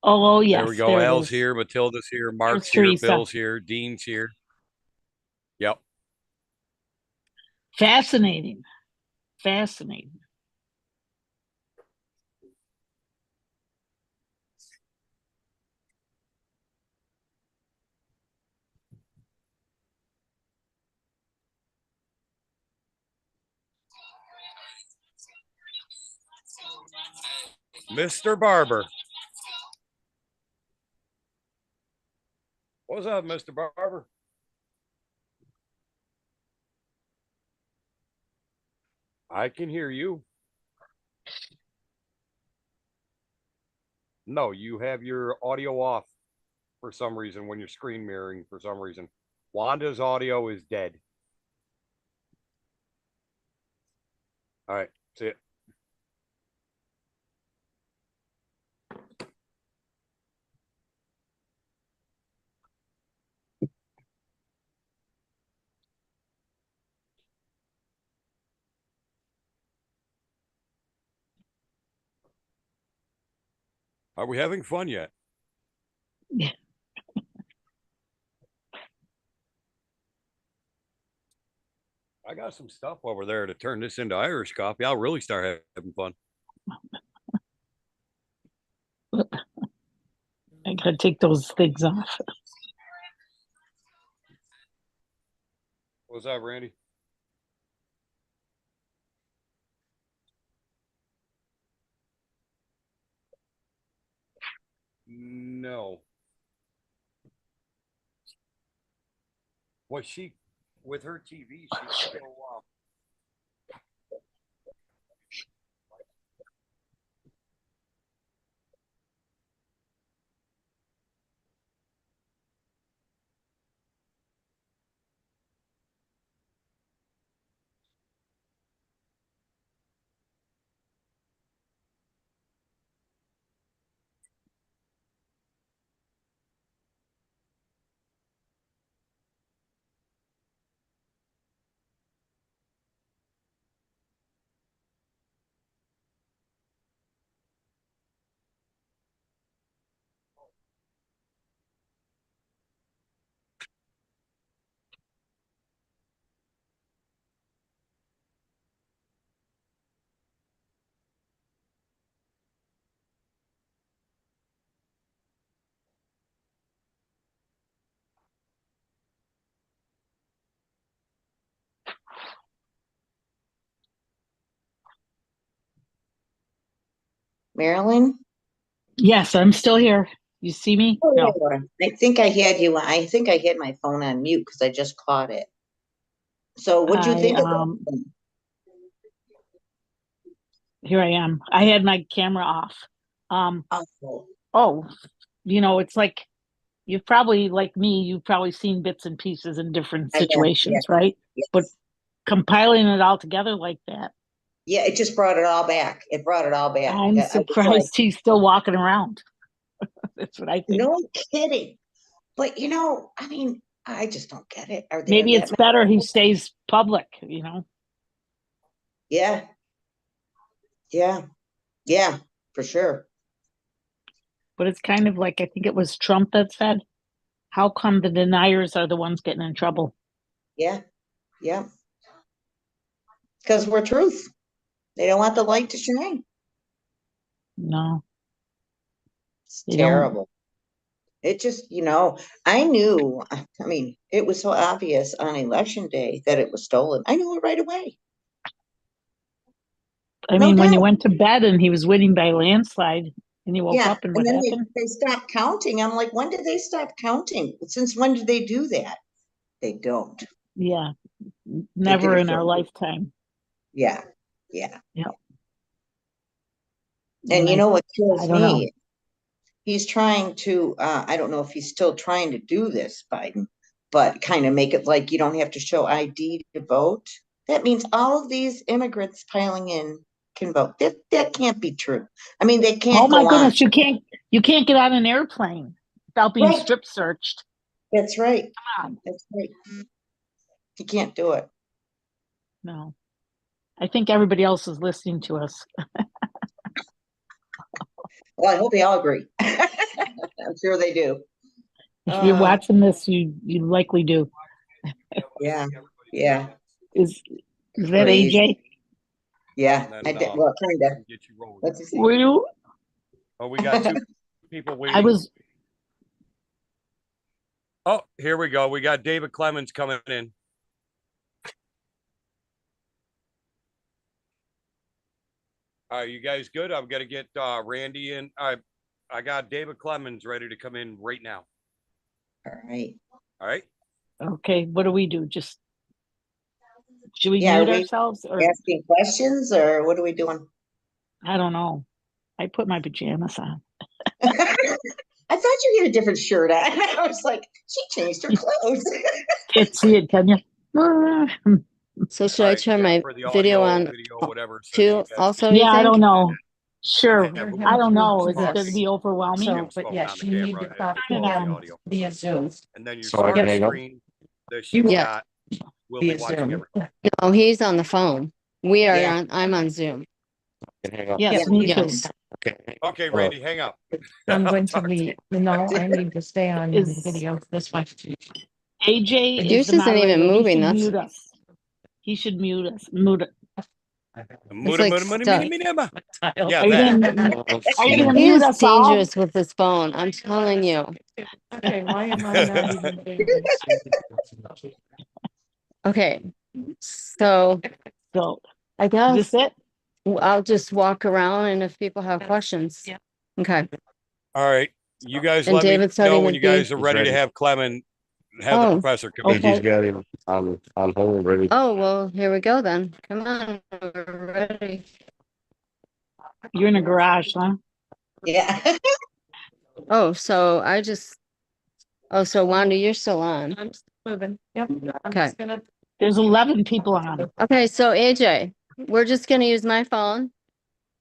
Oh, yes. There we go. There it Al's is. here, Matilda's here, Mark's There's here, Teresa. Bill's here, Dean's here. Yep. Fascinating. Fascinating. Mr. Barber. What's up, Mr. Barber? I can hear you. No, you have your audio off for some reason when you're screen mirroring for some reason. Wanda's audio is dead. All right, see it. Are we having fun yet? Yeah. I got some stuff over there to turn this into Irish coffee. I'll really start having fun. I gotta take those things off. What's up, Randy? No. Was she with her TV? She's still Marilyn? Yes, I'm still here. You see me? Oh, No. there you are. I think I had you. I think I had my phone on mute because I just caught it. So what'd you think of it? Here I am. I had my camera off. Oh, it's like you've probably, like me, you've probably seen bits and pieces in different I have, situations, yes, right? yes. But compiling it all together like that, Yeah, it just brought it all back. It brought it all back. I'm I was like, surprised he's still walking around. That's what I think. no kidding. But I mean, I just don't get it. Are there Maybe that it's many better he people? stays public, Yeah. Yeah. Yeah, for sure. But it's kind of like, I think it was Trump that said, how come the deniers are the ones getting in trouble? Yeah. Yeah. Because we're truth. They don't want the light to shine. No. It's They don't. terrible. It just, I knew, I mean, it was so obvious on election day that it was stolen. I knew it right away. I No mean, when you doubt. went to bed and he was winning by landslide and you woke Yeah. up and And what then happened? they stopped counting. I'm like, when did they stop counting? Since when did they do that? They don't. Yeah. They Never did it in our for- lifetime. Yeah. Yeah. Yeah. And you know what kills I don't know. me? He's trying to, I don't know if he's still trying to do this, Biden, but kind of make it like you don't have to show ID to vote. That means all of these immigrants piling in can vote. That can't be true. I mean, they can't Oh my go goodness, on. you can't get on an airplane without being Right. strip searched. That's right. Come on. That's right. You can't do it. No. I think everybody else is listening to us. Well, I hope they all agree. I'm sure they do. If you're watching this, you likely do. Yeah. Yeah. Is that Crazy. AJ? Yeah. And I then, did. Well, kind of. get you rolling. What's his name? Were you? Oh, we got two people waiting. I was. Oh, here we go. We got David Clemens coming in. All right, you guys good? I'm gonna get Randy in. I got David Clemens ready to come in right now. All right. All right. Okay, what do we do? Just should we Yeah, mute are we ourselves or asking questions or what are we doing? I don't know. I put my pajamas on. I thought you had a different shirt on. I was like, she changed her clothes. Can't see it, can you? So should I turn my For the video audio, on video, whatever. so too you guys also, can- you Yeah, I think? don't know. Sure. have a I don't know. Is phone it going to be overwhelming? So, but yes, you need to Turn it copy on. him via Zoom. And then your So I can start hang up? screen that she's Yeah. got will be Via watching Zoom. everything. No, he's on the phone. We are Yeah. on, I'm on Zoom. Yes, me too. Yes. Okay, Randy, hang up. I'm I'll going to talk leave. No, I need to stay on Is- video this way. AJ is Yours the isn't even moderator. moving, He should that's- mute us. He should mute us. Mute it. Muda, like muda, muda, stuck. muda, muda, muda. Yeah, Are you that. gonna, are you gonna He mute is us all? dangerous with his phone. I'm telling you. Okay, why am I not even doing this? Okay. So So, I is guess this it? I'll just walk around and if people have questions. Yeah. Okay. All right. You guys And let me David's starting know when with you guys B. are ready to have Clement have Oh, the professor come in. okay. got him on hold ready. Oh, well, here we go then. Come on. We're ready. You're in the garage, huh? Yeah. Oh, so so Wanda, you're still on. I'm just moving. Yep. I'm Okay. just gonna. There's 11 people on. Okay, so AJ, we're just gonna use my phone.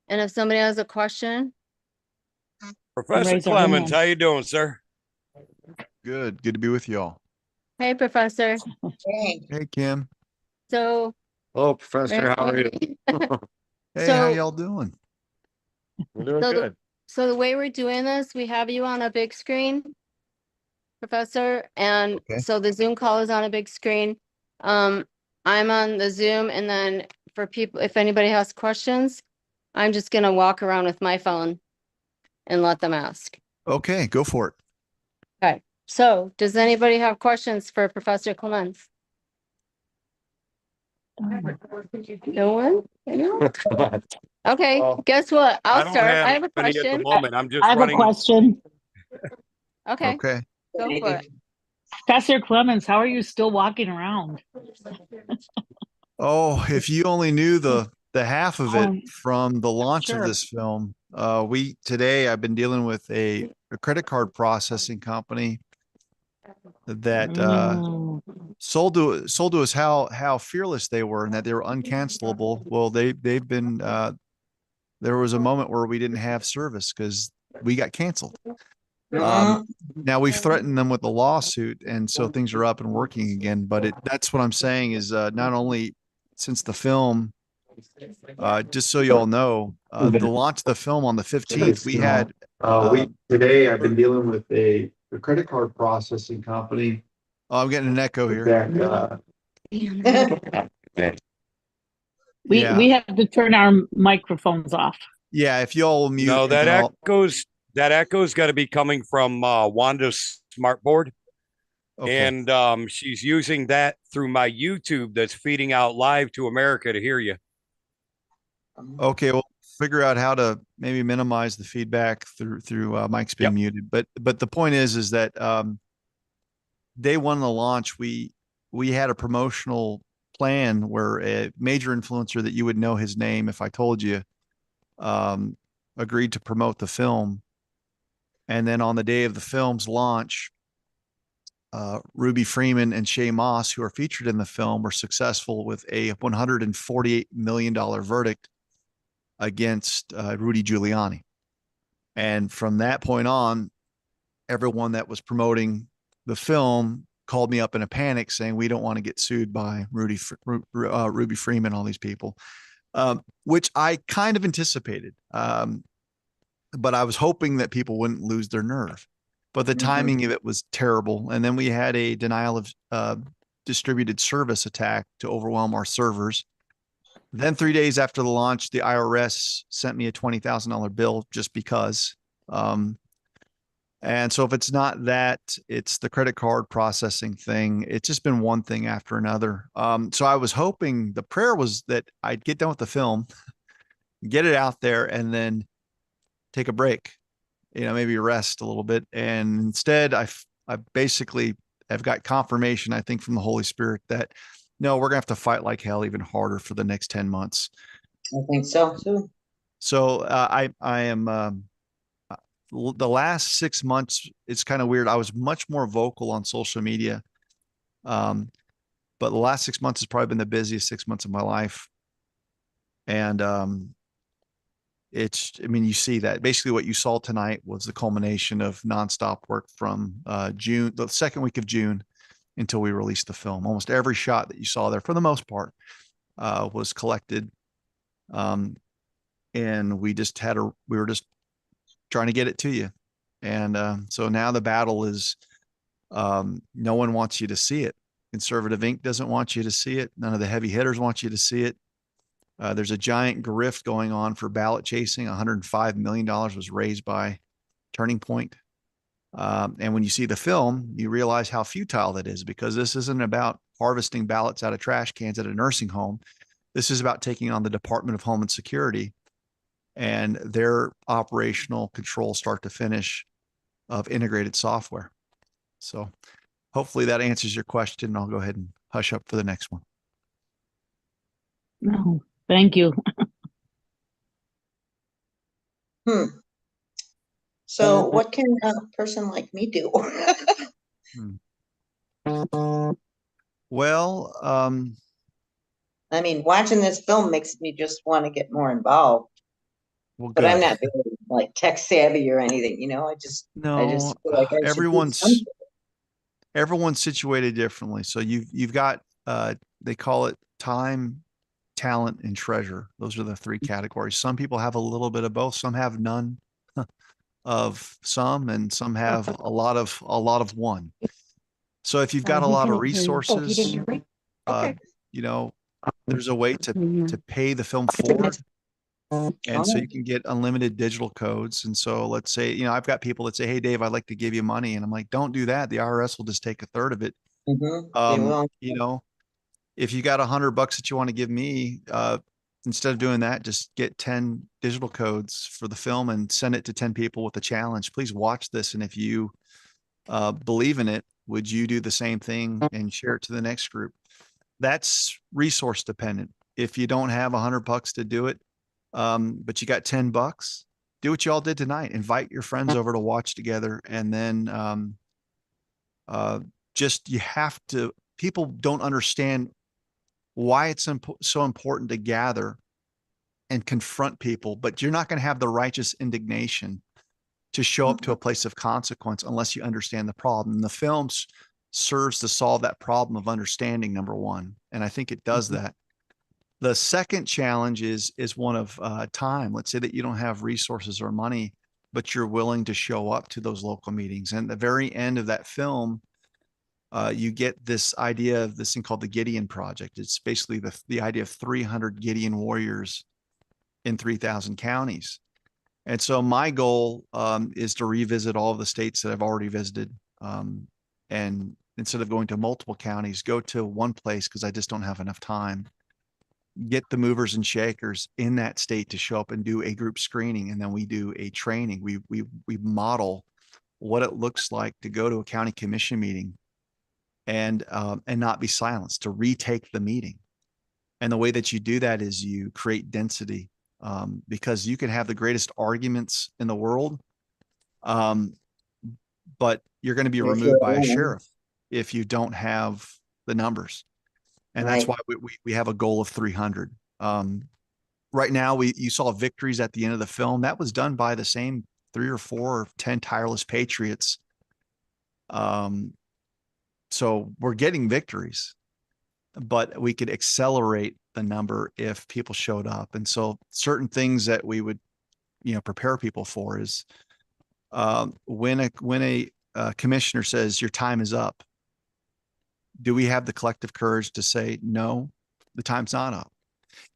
And if somebody has a question, Professor Raise our Clemens, hand. how you doing, sir? Good to be with y'all. hey, Professor. Hey. Hey, Kim. So. Hello, Professor. How are you? Hey, So- how y'all doing? We're doing So the- good. So the way we're doing this, we have you on a big screen, Professor, and Okay. so the Zoom call is on a big screen. I'm on the Zoom, and then for people, if anybody has questions, I'm just gonna walk around with my phone and let them ask. Okay, go for it. Okay, so does anybody have questions for Professor Clements? No one? Anyone? Okay, guess what? I I'll don't start. have I have a any at the question. moment. I'm just I have a running. question. Okay, Okay. go for it. Professor Clemens, how are you still walking around? Oh, if you only knew the half of it from the launch of Sure. this film. Today I've been dealing with a credit card processing company that Mm. sold to us how fearless they were and that they were uncancelable. Well, they've been there was a moment where we didn't have service because we got canceled. Now we've threatened them with a lawsuit, and so things are up and working again. But that's what I'm saying is not only since the film, just so you all know, the launch of the film on the 15th, we had today I've been dealing with a credit card processing company. Oh, I'm getting an echo here. We have to turn our microphones off. Yeah, if you all mute. No, and then I'll- that echo's got to be coming from Wanda's smartboard. Okay. And she's using that through my YouTube that's feeding out live to America to hear you. Okay, well, figure out how to maybe minimize the feedback through mics being muted. But the point is that day one of the launch, we had a promotional plan where a major influencer that you would know his name if I told you agreed to promote the film. And then on the day of the film's launch, Ruby Freeman and Shay Moss, who are featured in the film, were successful with a $148 million verdict against Rudy Giuliani. And from that point on, everyone that was promoting the film called me up in a panic saying, we don't want to get sued by Ruby Freeman, all these people, which I kind of anticipated. But I was hoping that people wouldn't lose their nerve. But the timing of it was terrible. And then we had a denial of distributed service attack to overwhelm our servers. Then 3 days after the launch, the IRS sent me a $20,000 bill just because. And so if it's not that, it's the credit card processing thing. It's just been one thing after another. So I was hoping, the prayer was that I'd get done with the film, get it out there, and then take a break, maybe rest a little bit. And instead I basically have got confirmation, I think, from the Holy Spirit that no, we're gonna have to fight like hell even harder for the next 10 months. I think so too. So I am the last 6 months, it's kind of weird. I was much more vocal on social media. But the last 6 months has probably been the busiest 6 months of my life. And I mean, you see that basically what you saw tonight was the culmination of nonstop work from June, the second week of June until we released the film. Almost every shot that you saw there, for the most part, was collected. And we were just trying to get it to you. And so now the battle is, no one wants you to see it. Conservative Inc. doesn't want you to see it. None of the heavy hitters want you to see it. There's a giant grift going on for ballot chasing. $105 million was raised by Turning Point. And when you see the film, you realize how futile that is, because this isn't about harvesting ballots out of trash cans at a nursing home. This is about taking on the Department of Homeland Security and their operational control start to finish of integrated software. So hopefully that answers your question. I'll go ahead and hush up for the next one. No, thank you. So what can a person like me do? Well, I mean, watching this film makes me just want to get more involved. Well, but I'm good. not very, like tech savvy or anything, you know. I just No, feel like I should do everyone's something. everyone's situated differently. So you've got they call it time, talent, and treasure. Those are the three categories. Some people have a little bit of both. Some have none of some, and some have a lot of one. So if you've got a lot of resources, you know, there's a way to pay the film forward. And so you can get unlimited digital codes. And so let's say, you know, I've got people that say, hey, Dave, I'd like to give you money. And I'm like, don't do that. The IRS will just take a third of it. You know, if you got $100 that you want to give me, instead of doing that, just get 10 digital codes for the film and send it to 10 people with a challenge. Please watch this. And if you believe in it, would you do the same thing and share it to the next group? That's resource dependent. If you don't have $100 to do it, but you got $10, do what you all did tonight. Invite your friends over to watch together. And then just, you have to, people don't understand why it's so important to gather and confront people, but you're not going to have the righteous indignation to show up to a place of consequence unless you understand the problem. And the film serves to solve that problem of understanding, number one. And I think it does that. The second challenge is one of time. Let's say that you don't have resources or money, but you're willing to show up to those local meetings. And at the very end of that film, you get this idea of this thing called the Gideon Project. It's basically the idea of 300 Gideon warriors in 3,000 counties. And so my goal is to revisit all of the states that I've already visited. And instead of going to multiple counties, go to one place because I just don't have enough time. Get the movers and shakers in that state to show up and do a group screening. And then we do a training. We model what it looks like to go to a county commission meeting and not be silenced, to retake the meeting. And the way that you do that is you create density, because you can have the greatest arguments in the world, but you're going to be removed by a sheriff if you don't have the numbers. And that's why we have a goal of 300. Right now, you saw victories at the end of the film. That was done by the same 3 or 4 or 10 tireless patriots. So we're getting victories, but we could accelerate the number if people showed up. And so certain things that we would, you know, prepare people for is when a commissioner says your time is up, do we have the collective courage to say, no, the time's not up?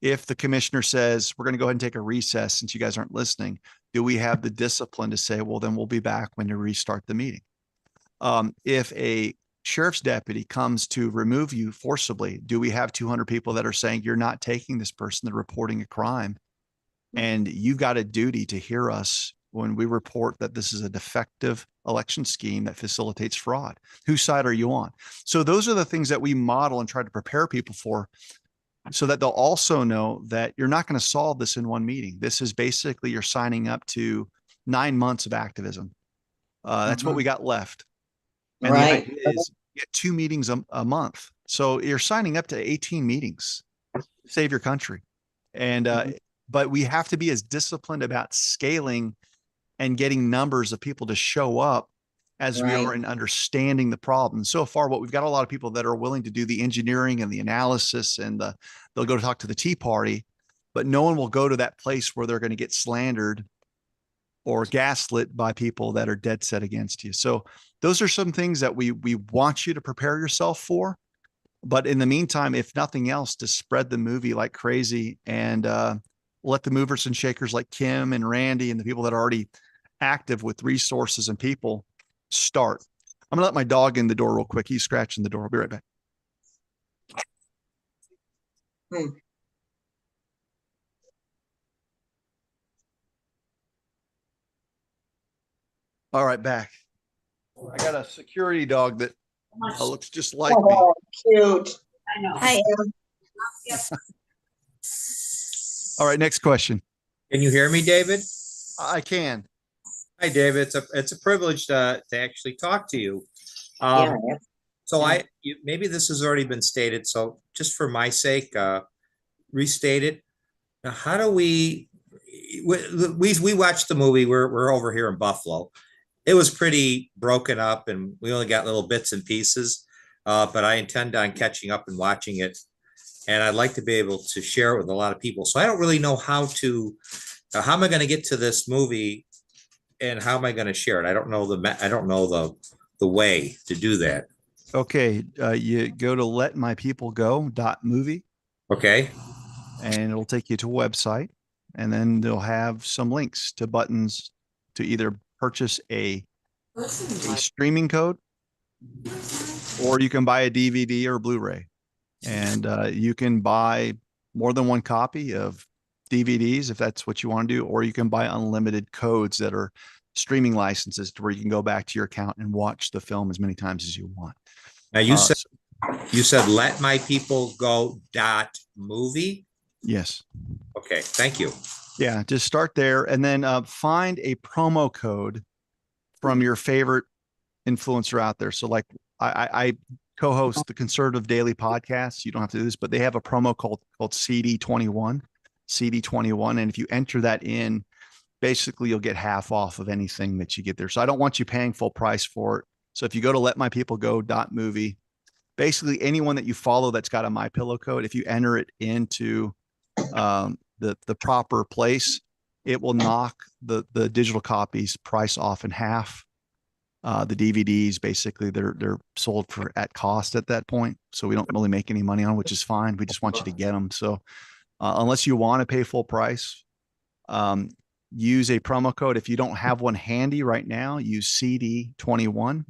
If the commissioner says, we're going to go ahead and take a recess since you guys aren't listening, do we have the discipline to say, well, then we'll be back when you restart the meeting? If a sheriff's deputy comes to remove you forcibly, do we have 200 people that are saying, you're not taking this person, they're reporting a crime, and you've got a duty to hear us when we report that this is a defective election scheme that facilitates fraud? Whose side are you on? So those are the things that we model and try to prepare people for, so that they'll also know that you're not going to solve this in one meeting. This is basically you're signing up to 9 months of activism. That's what we got left. And Right. the idea is get 2 meetings a month. So you're signing up to 18 meetings. Save your country. And but we have to be as disciplined about scaling and getting numbers of people to show up as we are in understanding the problem. So far, what we've got a lot of people that are willing to do the engineering and the analysis, and they'll go to talk to the Tea Party, but no one will go to that place where they're going to get slandered or gaslit by people that are dead set against you. So those are some things that we want you to prepare yourself for. But in the meantime, if nothing else, to spread the movie like crazy and let the movers and shakers like Kim and Randy and the people that are already active with resources and people start. I'm gonna let my dog in the door real quick. He's scratching the door. I'll be right back. All right, back. I got a security dog that looks just like me. Oh, cute. I know. Hi, All right, next question. Can you hear me, David? I can. Hi, David. It's a privilege to actually talk to you. Yeah, So maybe this has already been stated. So just for my sake, restate it. Now, how do we watched the movie. We're over here in Buffalo. It was pretty broken up, and we only got little bits and pieces. But I intend on catching up and watching it, and I'd like to be able to share it with a lot of people. So I don't really know how am I going to get to this movie, and how am I going to share it? I don't know the way to do that. Okay, you go to letmypeoplega.movie. Okay. And it'll take you to a website, and then they'll have some links to buttons to either purchase a streaming code, or you can buy a DVD or Blu-ray. And you can buy more than one copy of DVDs if that's what you want to do, or you can buy unlimited codes that are streaming licenses to where you can go back to your account and watch the film as many times as you want. Now you said let my people go .movie. Yes. Okay, thank you. Yeah, just start there, and then find a promo code from your favorite influencer out there. So like I co-host the Conservative Daily Podcast. You don't have to do this, but they have a promo called CD21, CD21. And if you enter that in, basically you'll get half off of anything that you get there. So I don't want you paying full price for it. So if you go to letmypeoplega.movie, basically anyone that you follow that's got a MyPillow code, if you enter it into the proper place, it will knock the digital copies price off in half. The DVDs, basically they're sold for at cost at that point. So we don't really make any money on, which is fine. We just want you to get them. So unless you want to pay full price, use a promo code. If you don't have one handy right now, use CD21,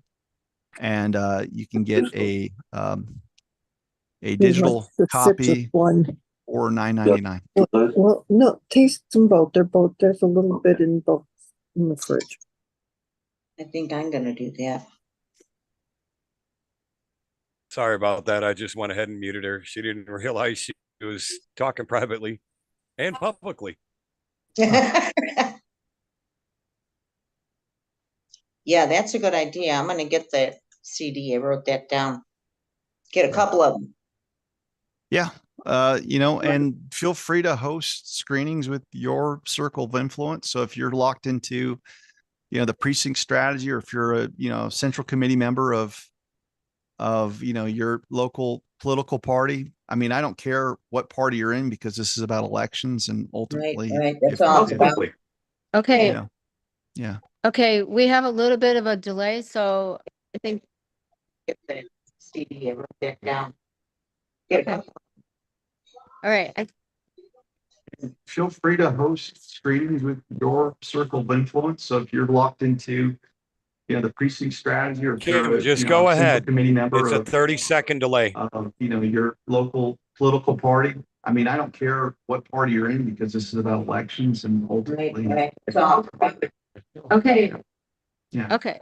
and you can get a digital copy or $9.99. Well, no, taste them both. There's a little bit in both in the fridge. I think I'm gonna do that. Sorry about that. I just went ahead and muted her. She didn't realize she was talking privately and publicly. Yeah, that's a good idea. I'm gonna get the CD. I wrote that down. Get a couple of them. Yeah. And feel free to host screenings with your circle of influence. So if you're locked into, the precinct strategy, or if you're a, central committee member of, your local political party. I mean, I don't care what party you're in, because this is about elections, and ultimately, Right. That's all it's about. Okay. Yeah. Okay, we have a little bit of a delay, so I think. Get the CD. I wrote that down. Okay. All right. Feel free to host screenings with your circle of influence. So if you're locked into, the precinct strategy, or if Kim, you're a, just a go central ahead. committee member It's a of, 30-second delay. Your local political party. I mean, I don't care what party you're in, because this is about elections, and ultimately. Right. It's all about. Okay. Yeah. Okay.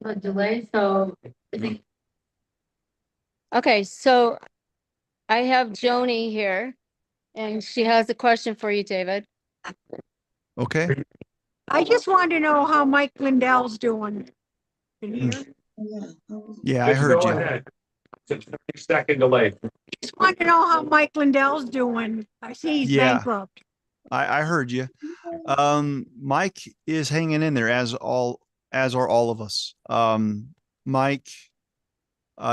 A delay, so. Okay, so I have Joni here, and she has a question for you, David. Okay. I just wanted to know how Mike Lindell's doing. Can you hear? Yeah, I heard Go you. ahead. It's a 30-second delay. Just want to know how Mike Lindell's doing. I see he's Yeah. bankrupt. I heard you. Mike is hanging in there as are all of us. Mike,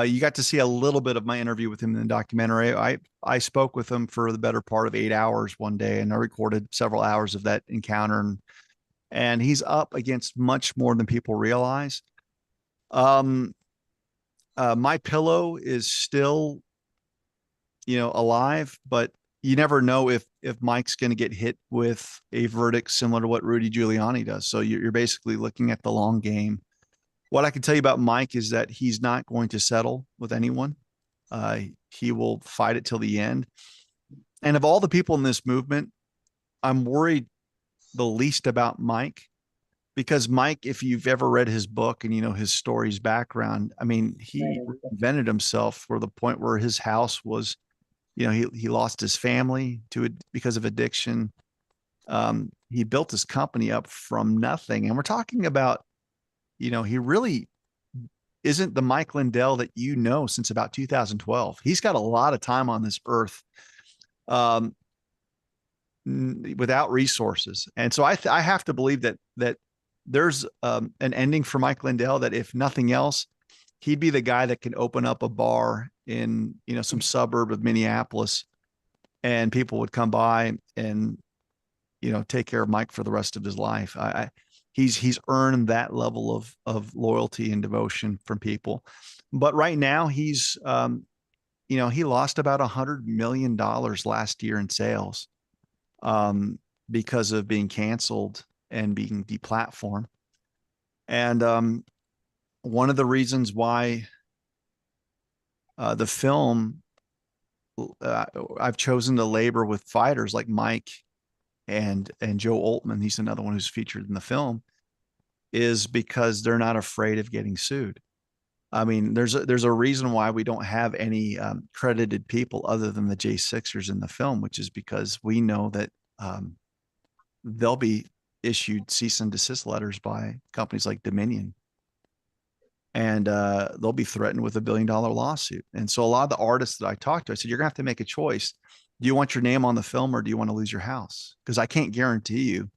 you got to see a little bit of my interview with him in the documentary. I spoke with him for the better part of 8 hours one day, and I recorded several hours of that encounter. And he's up against much more than people realize. My Pillow is still, alive, but you never know if Mike's going to get hit with a verdict similar to what Rudy Giuliani does. So you're basically looking at the long game. What I can tell you about Mike is that he's not going to settle with anyone. He will fight it till the end. And of all the people in this movement, I'm worried the least about Mike, because Mike, if you've ever read his book and his story's background, I mean, he invented himself for the point where his house was, he lost his family to it because of addiction. He built his company up from nothing. And we're talking about, he really isn't the Mike Lindell that since about 2012. He's got a lot of time on this earth without resources. And so I have to believe that there's an ending for Mike Lindell, that if nothing else, he'd be the guy that can open up a bar in, some suburb of Minneapolis, and people would come by and, take care of Mike for the rest of his life. He's earned that level of loyalty and devotion from people. But right now he's, he lost about $100 million last year in sales because of being canceled and being deplatformed. And one of the reasons why the film, I've chosen to labor with fighters like Mike and Joe Altman, he's another one who's featured in the film, is because they're not afraid of getting sued. I mean, there's a reason why we don't have any credited people other than the J6ers in the film, which is because we know that they'll be issued cease and desist letters by companies like Dominion, and they'll be threatened with $1 billion lawsuit. And so a lot of the artists that I talked to, I said, you're gonna have to make a choice. Do you want your name on the film, or do you want to lose your house? Because I can't guarantee you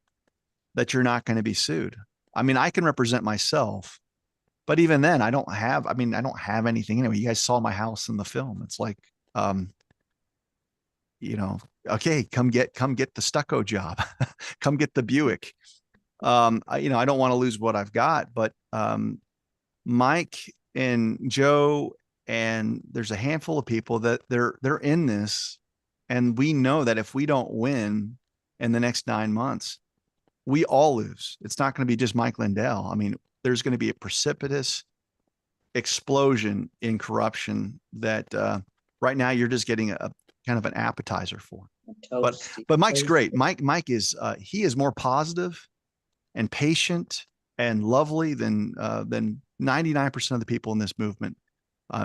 that you're not going to be sued. I mean, I can represent myself, but even then I don't have anything anyway. You guys saw my house in the film. It's like, okay, come get the stucco job, come get the Buick. I don't want to lose what I've got, but Mike and Joe, and there's a handful of people that they're in this. And we know that if we don't win in the next 9 months, we all lose. It's not going to be just Mike Lindell. I mean, there's going to be a precipitous explosion in corruption that right now you're just getting a kind of an appetizer for. But Mike's great. Mike is he is more positive and patient and lovely than 99% of the people in this movement.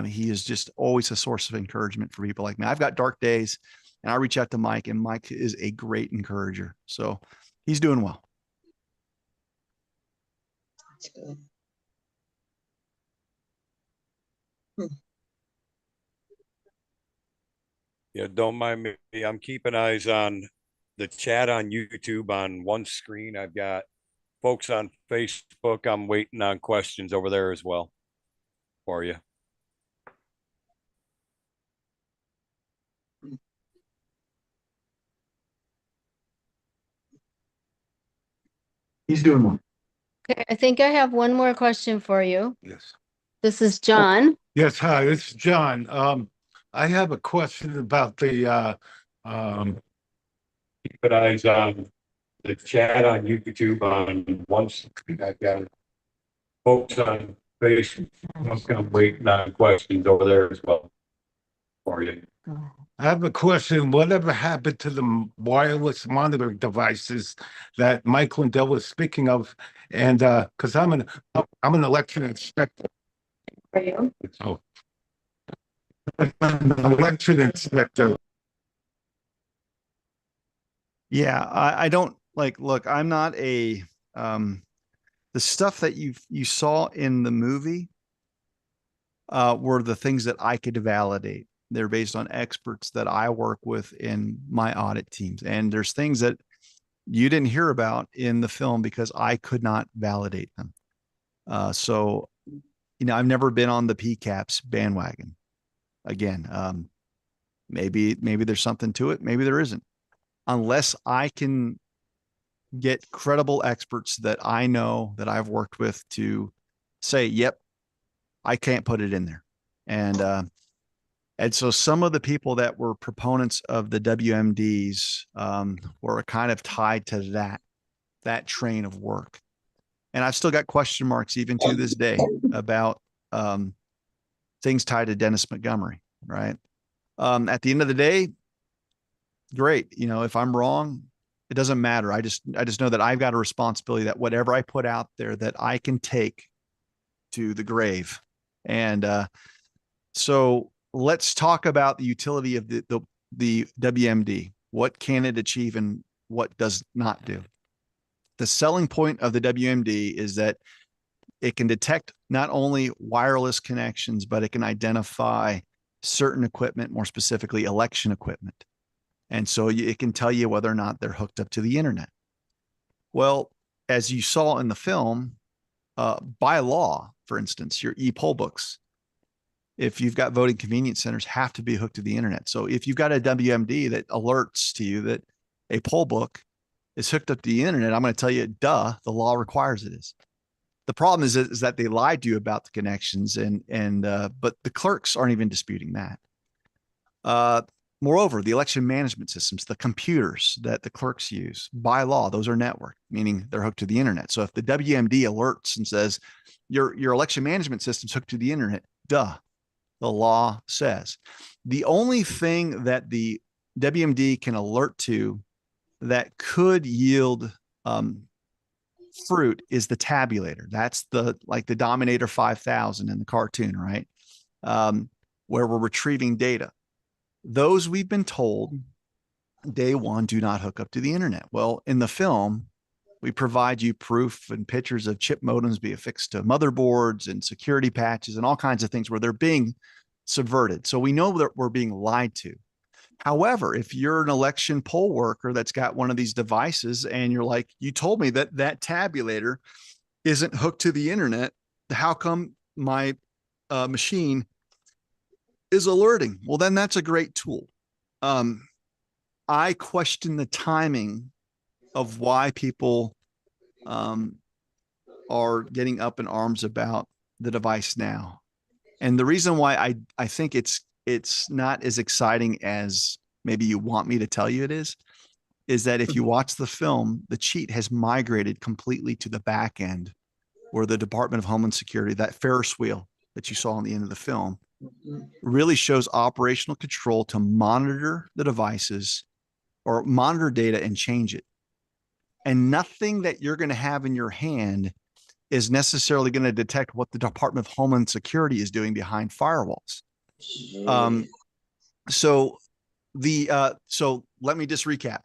He is just always a source of encouragement for people like me. I've got dark days, and I reach out to Mike, and Mike is a great encourager. So he's doing well. That's good. Yeah, don't mind me. I'm keeping eyes on the chat on YouTube on one screen. I've got folks on Facebook. I'm waiting on questions over there as well for you. He's doing well. Okay, I think I have one more question for you. Yes. This is John. Yes, hi, this is John. I have a question about the Keep eyes on the chat on YouTube on one screen. I've got folks on Facebook. I'm waiting on questions over there as well for you. I have a question. Whatever happened to the wireless monitoring devices that Mike Lindell was speaking of? And because I'm an election inspector. For you? Oh. I'm an election inspector. Yeah, I don't look, I'm not a The stuff that you saw in the movie were the things that I could validate. They're based on experts that I work with in my audit teams. And there's things that you didn't hear about in the film because I could not validate them. So, I've never been on the PCAPS bandwagon. Again, maybe there's something to it. Maybe there isn't. Unless I can get credible experts that I know that I've worked with to say, yep, I can't put it in there. And so some of the people that were proponents of the WMDs were kind of tied to that train of work. And I've still got question marks even to this day about things tied to Dennis Montgomery, right? At the end of the day, great. If I'm wrong, it doesn't matter. I just know that I've got a responsibility that whatever I put out there that I can take to the grave. And so let's talk about the utility of the WMD. What can it achieve and what does not do? The selling point of the WMD is that it can detect not only wireless connections, but it can identify certain equipment, more specifically election equipment. And so it can tell you whether or not they're hooked up to the internet. Well, as you saw in the film, by law, for instance, your e-poll books, if you've got voting convenience centers, have to be hooked to the internet. So if you've got a WMD that alerts to you that a poll book is hooked up to the internet, I'm going to tell you, duh, the law requires it is. The problem is that they lied to you about the connections, but the clerks aren't even disputing that. Moreover, the election management systems, the computers that the clerks use, by law, those are networked, meaning they're hooked to the internet. So if the WMD alerts and says your election management system's hooked to the internet, duh, the law says. The only thing that the WMD can alert to that could yield fruit is the tabulator. That's like the Dominator 5000 in the cartoon, right? Where we're retrieving data. Those we've been told day one do not hook up to the internet. Well, in the film, we provide you proof and pictures of chip modems being affixed to motherboards and security patches and all kinds of things where they're being subverted. So we know that we're being lied to. However, if you're an election poll worker that's got one of these devices and you're like, you told me that tabulator isn't hooked to the internet, how come my machine is alerting? Well, then that's a great tool. I question the timing of why people are getting up in arms about the device now. And the reason why I think it's not as exciting as maybe you want me to tell you it is that if you watch the film, the cheat has migrated completely to the back end where the Department of Homeland Security, that Ferris wheel that you saw on the end of the film, really shows operational control to monitor the devices or monitor data and change it. And nothing that you're going to have in your hand is necessarily going to detect what the Department of Homeland Security is doing behind firewalls. So let me just recap.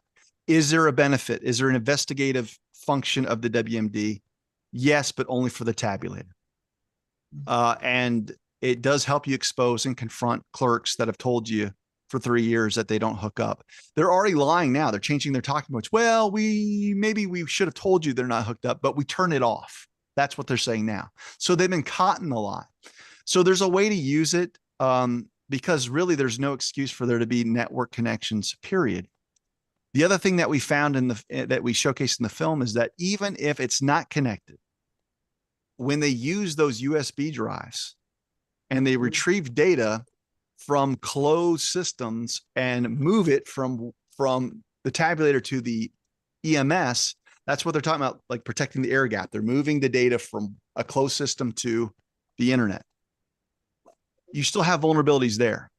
Is there a benefit? Is there an investigative function of the WMD? Yes, but only for the tabulator. And it does help you expose and confront clerks that have told you for 3 years that they don't hook up. They're already lying now. They're changing their talking points. Well, maybe we should have told you they're not hooked up, but we turn it off. That's what they're saying now. So they've been caught in the lie. So there's a way to use it because really there's no excuse for there to be network connections, period. The other thing that we found that we showcased in the film is that even if it's not connected, when they use those USB drives and they retrieve data from closed systems and move it from the tabulator to the EMS, that's what they're talking about, like protecting the air gap. They're moving the data from a closed system to the internet. You still have vulnerabilities there.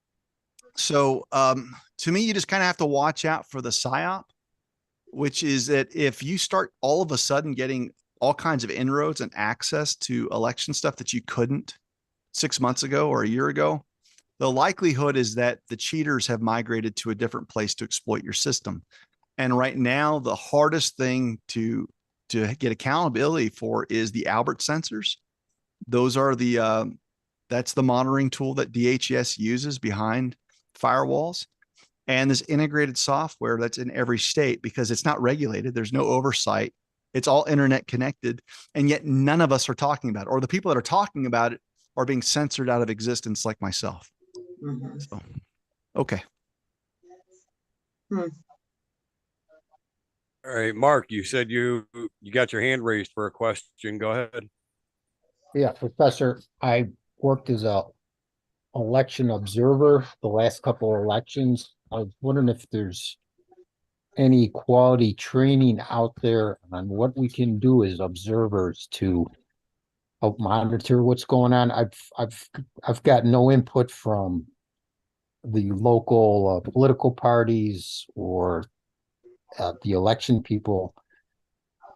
So to me, you just kind of have to watch out for the PSYOP, which is that if you start all of a sudden getting all kinds of inroads and access to election stuff that you couldn't 6 months ago or a year ago, the likelihood is that the cheaters have migrated to a different place to exploit your system. And right now, the hardest thing to to get accountability for is the Albert sensors. Those are that's the monitoring tool that DHS uses behind firewalls. And this integrated software that's in every state, because it's not regulated. There's no oversight. It's all internet connected. And yet none of us are talking about it, or the people that are talking about it are being censored out of existence, like myself. So, okay. All right, Mark, you said you got your hand raised for a question. Go ahead. Yeah, Professor, I worked as a election observer the last couple of elections. I was wondering if there's any quality training out there on what we can do as observers to help monitor what's going on. I've got no input from the local political parties or the election people.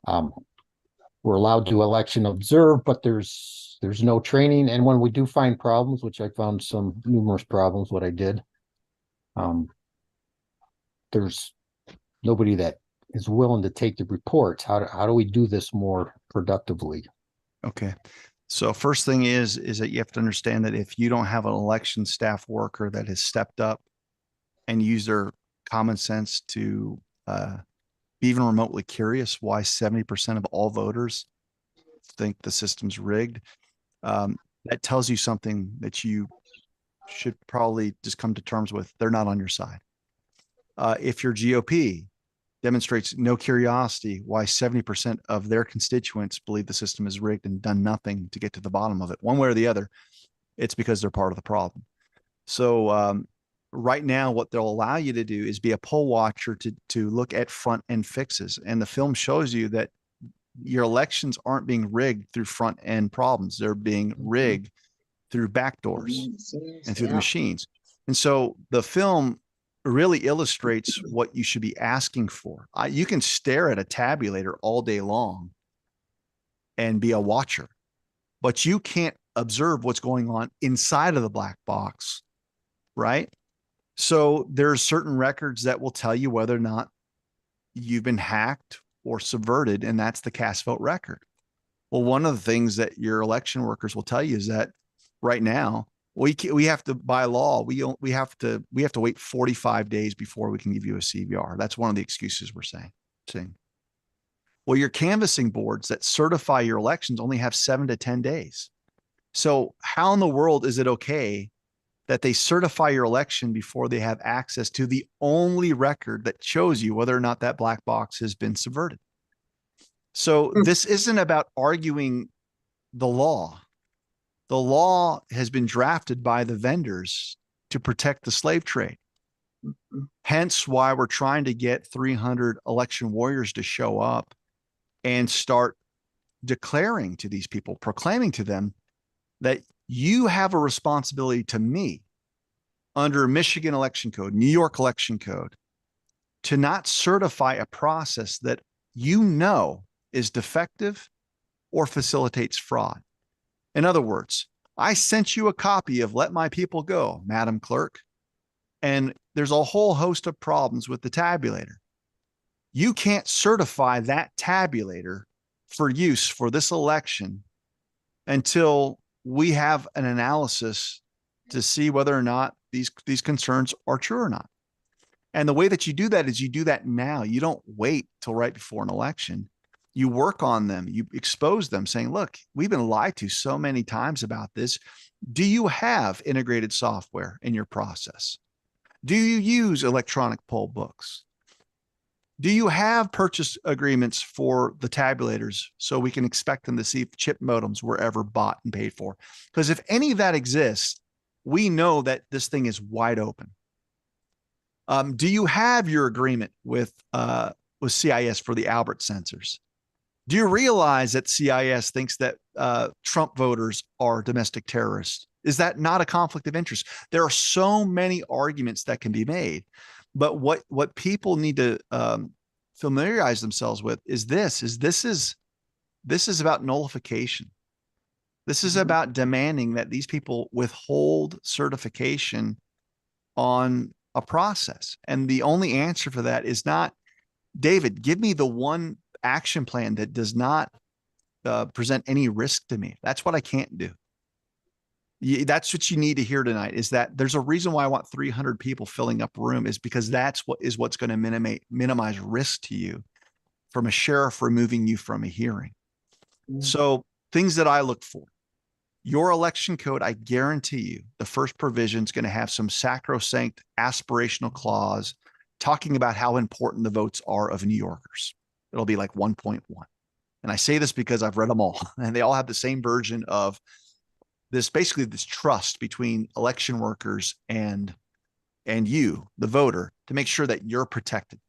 We're allowed to election observe, but there's no training. And when we do find problems, which I found some numerous problems, what I did, there's nobody that is willing to take the reports. How do we do this more productively? Okay. So first thing is that you have to understand that if you don't have an election staff worker that has stepped up and used their common sense to be even remotely curious why 70% of all voters think the system's rigged, that tells you something that you should probably just come to terms with. They're not on your side. If your GOP demonstrates no curiosity why 70% of their constituents believe the system is rigged and done nothing to get to the bottom of it, one way or the other, it's because they're part of the problem. So right now, what they'll allow you to do is be a poll watcher to look at front end fixes. And the film shows you that your elections aren't being rigged through front end problems. They're being rigged through backdoors and through the machines. And so the film really illustrates what you should be asking for. You can stare at a tabulator all day long and be a watcher, but you can't observe what's going on inside of the black box, right? So there's certain records that will tell you whether or not you've been hacked or subverted, and that's the cast vote record. Well, one of the things that your election workers will tell you is that right now we have to, by law, we have to wait 45 days before we can give you a CVR. That's one of the excuses we're saying. Well, your canvassing boards that certify your elections only have 7 to 10 days. So how in the world is it okay that they certify your election before they have access to the only record that shows you whether or not that black box has been subverted? So this isn't about arguing the law. The law has been drafted by the vendors to protect the slave trade. Hence why we're trying to get 300 election warriors to show up and start declaring to these people, proclaiming to them that you have a responsibility to me under Michigan election code, New York election code, to not certify a process that you know is defective or facilitates fraud. In other words, I sent you a copy of Let My People Go, Madam Clerk, and there's a whole host of problems with the tabulator. You can't certify that tabulator for use for this election until we have an analysis to see whether or not these concerns are true or not. And the way that you do that is you do that now. You don't wait till right before an election. You work on them, you expose them saying, look, we've been lied to so many times about this. Do you have integrated software in your process? Do you use electronic poll books? Do you have purchase agreements for the tabulators so we can expect them to see if chip modems were ever bought and paid for? Because if any of that exists, we know that this thing is wide open. Do you have your agreement with CIS for the Albert sensors? Do you realize that CIS thinks that Trump voters are domestic terrorists? Is that not a conflict of interest? There are so many arguments that can be made, but what people need to familiarize themselves with is this is about nullification. This is about demanding that these people withhold certification on a process. And the only answer for that is not, David, give me the one action plan that does not present any risk to me. That's what I can't do. That's what you need to hear tonight, is that there's a reason why I want 300 people filling up a room, is because that's what's going to minimize risk to you from a sheriff removing you from a hearing. So things that I look for. Your election code, I guarantee you, the first provision is going to have some sacrosanct aspirational clause talking about how important the votes are of New Yorkers. It'll be like 1.1. And I say this because I've read them all, and they all have the same version of this, basically this trust between election workers and you, the voter, to make sure that you're protected.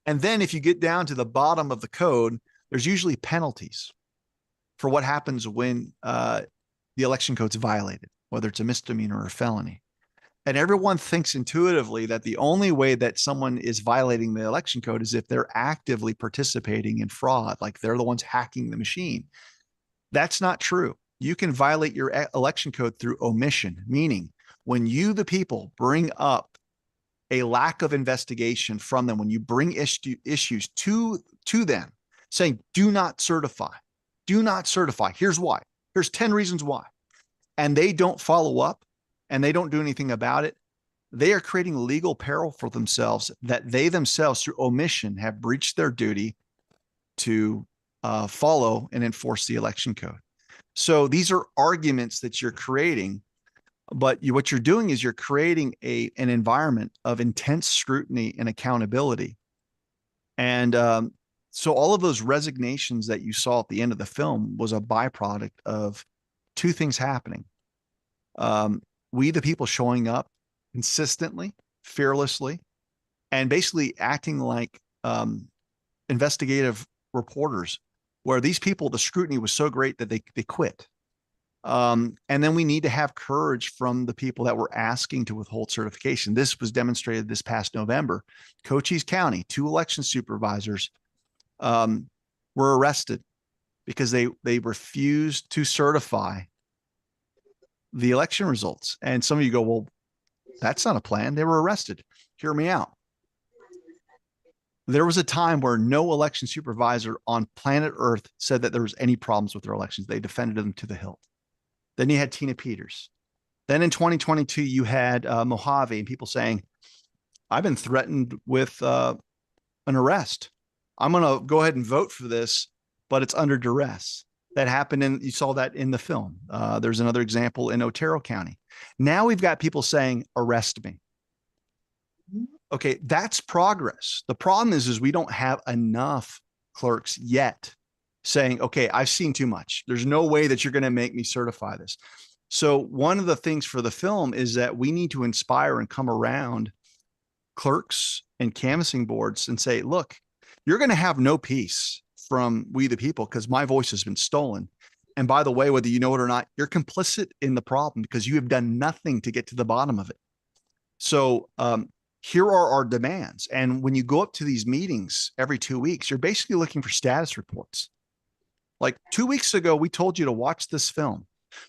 And then if you get down to the bottom of the code, there's usually penalties for what happens when the election code's violated, whether it's a misdemeanor or a felony. And everyone thinks intuitively that the only way that someone is violating the election code is if they're actively participating in fraud, like they're the ones hacking the machine. That's not true. You can violate your election code through omission, meaning when you, the people, bring up a lack of investigation from them, when you bring issues to them saying, do not certify, here's why, here's 10 reasons why, and they don't follow up and they don't do anything about it, they are creating legal peril for themselves, that they themselves through omission have breached their duty to follow and enforce the election code. So these are arguments that you're creating, but what you're doing is you're creating an environment of intense scrutiny and accountability. And so all of those resignations that you saw at the end of the film was a byproduct of two things happening. We, the people, showing up consistently, fearlessly, and basically acting like investigative reporters, where these people, the scrutiny was so great that they quit. And then we need to have courage from the people that were asking to withhold certification. This was demonstrated this past November. Cochise County, 2 election supervisors were arrested because they refused to certify the election results. And some of you go, well, that's not a plan. They were arrested. Hear me out. There was a time where no election supervisor on planet Earth said that there was any problems with their elections. They defended them to the hilt. Then you had Tina Peters. Then in 2022, you had Mojave and people saying, I've been threatened with an arrest. I'm going to go ahead and vote for this, but it's under duress. That happened, and you saw that in the film. There's another example in Otero County. Now we've got people saying, arrest me. Okay, that's progress. The problem is we don't have enough clerks yet saying, okay, I've seen too much. There's no way that you're going to make me certify this. So one of the things for the film is that we need to inspire and come around clerks and canvassing boards and say, look, you're going to have no peace from we the people because my voice has been stolen. And by the way, whether you know it or not, you're complicit in the problem because you have done nothing to get to the bottom of it. So here are our demands. And when you go up to these meetings every 2 weeks, you're basically looking for status reports. Like 2 weeks ago, we told you to watch this film.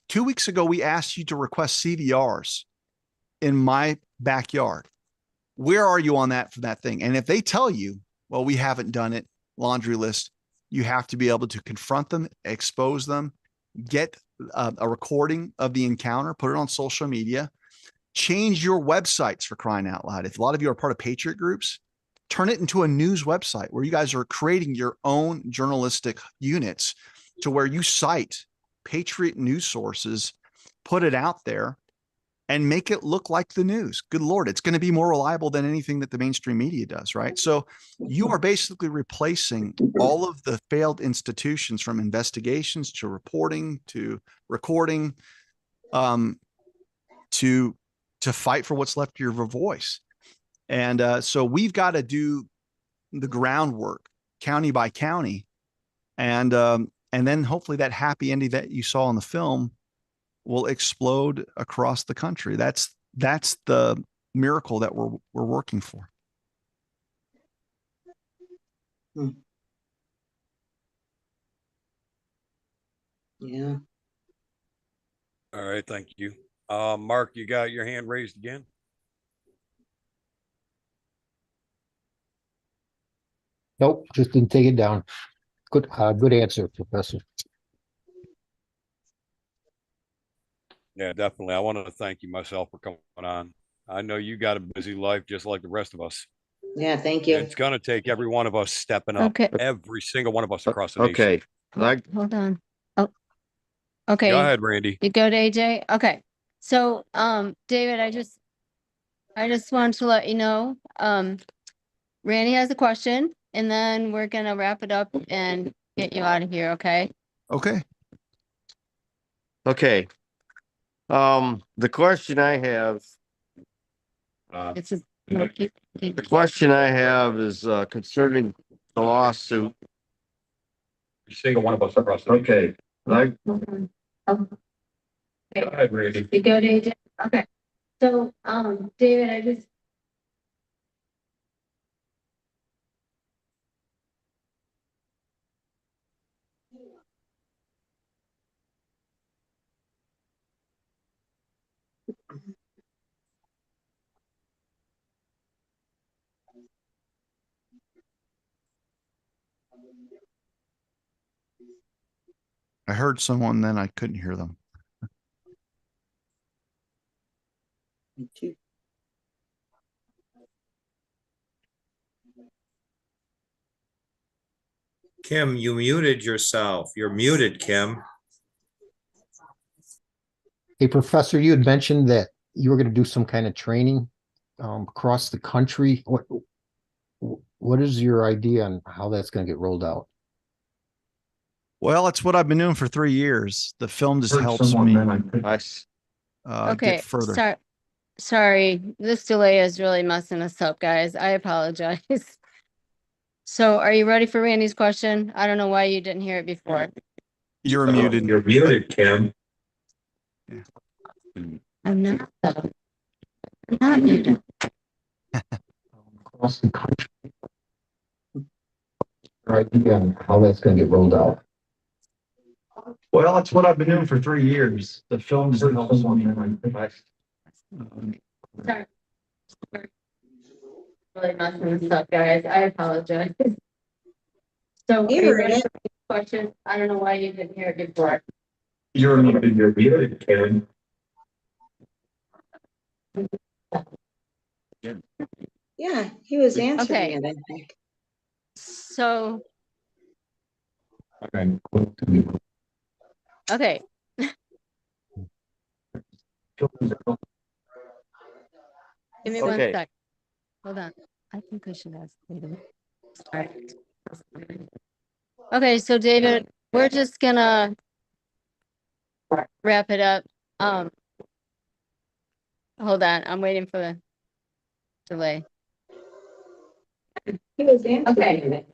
2 weeks ago, we asked you to request CVRs in my backyard. Where are you on that for that thing? And if they tell you, well, we haven't done it, laundry list, you have to be able to confront them, expose them, get a recording of the encounter, put it on social media, change your websites for crying out loud. If a lot of you are part of Patriot groups, turn it into a news website where you guys are creating your own journalistic units to where you cite Patriot news sources, put it out there, and make it look like the news. Good Lord, it's going to be more reliable than anything that the mainstream media does, right? So you are basically replacing all of the failed institutions, from investigations to reporting to recording, to fight for what's left of your voice. And so we've got to do the groundwork county by county. And then hopefully that happy ending that you saw in the film will explode across the country. That's the miracle that we're working for. Yeah. All right, thank you. Mark, you got your hand raised again? Nope, just didn't take it down. Good answer, Professor. Yeah, definitely. I want to thank you myself for coming on. I know you got a busy life just like the rest of us. Yeah, thank you. It's going to take every one of us stepping up, Okay. every single one of us across the nation. Hold on. Oh, okay. Go ahead, Randy. You go to AJ? Okay. So, David, I just wanted to let you know, Randy has a question and then we're gonna wrap it up and get you out of here, okay? Okay. Okay. The question I have. It's a. The question I have is concerning the lawsuit. Every single one of us across the nation. Okay. Go ahead, Randy. You go to AJ? Okay. So, David, I just. I heard someone, then I couldn't hear them. Kim, you muted yourself. You're muted, Kim. Hey, Professor, you had mentioned that you were going to do some kind of training across the country. What is your idea on how that's going to get rolled out? Well, it's what I've been doing for 3 years. The film just Heard helps someone, me then I Okay, get further. sorry, this delay is really messing us up, guys. I apologize. So are you ready for Randy's question? I don't know why you didn't hear it before. You're muted. You're muted, Kim. I'm not. I'm not muted. Across the country. Right, again, how that's gonna get rolled out. Well, that's what I've been doing for 3 years. The film just helps me. Sorry. Really messing this up, guys. I apologize. So are you ready for the question? I don't know why you didn't hear it before. You're muted, Kim. Yeah, he was Okay. answering it, I think. So, Okay. okay, give me one Okay. sec. Hold on. I think I should ask. Wait a minute. All right. Okay, so David, we're just gonna wrap it up. Hold on, I'm waiting for the delay. Okay.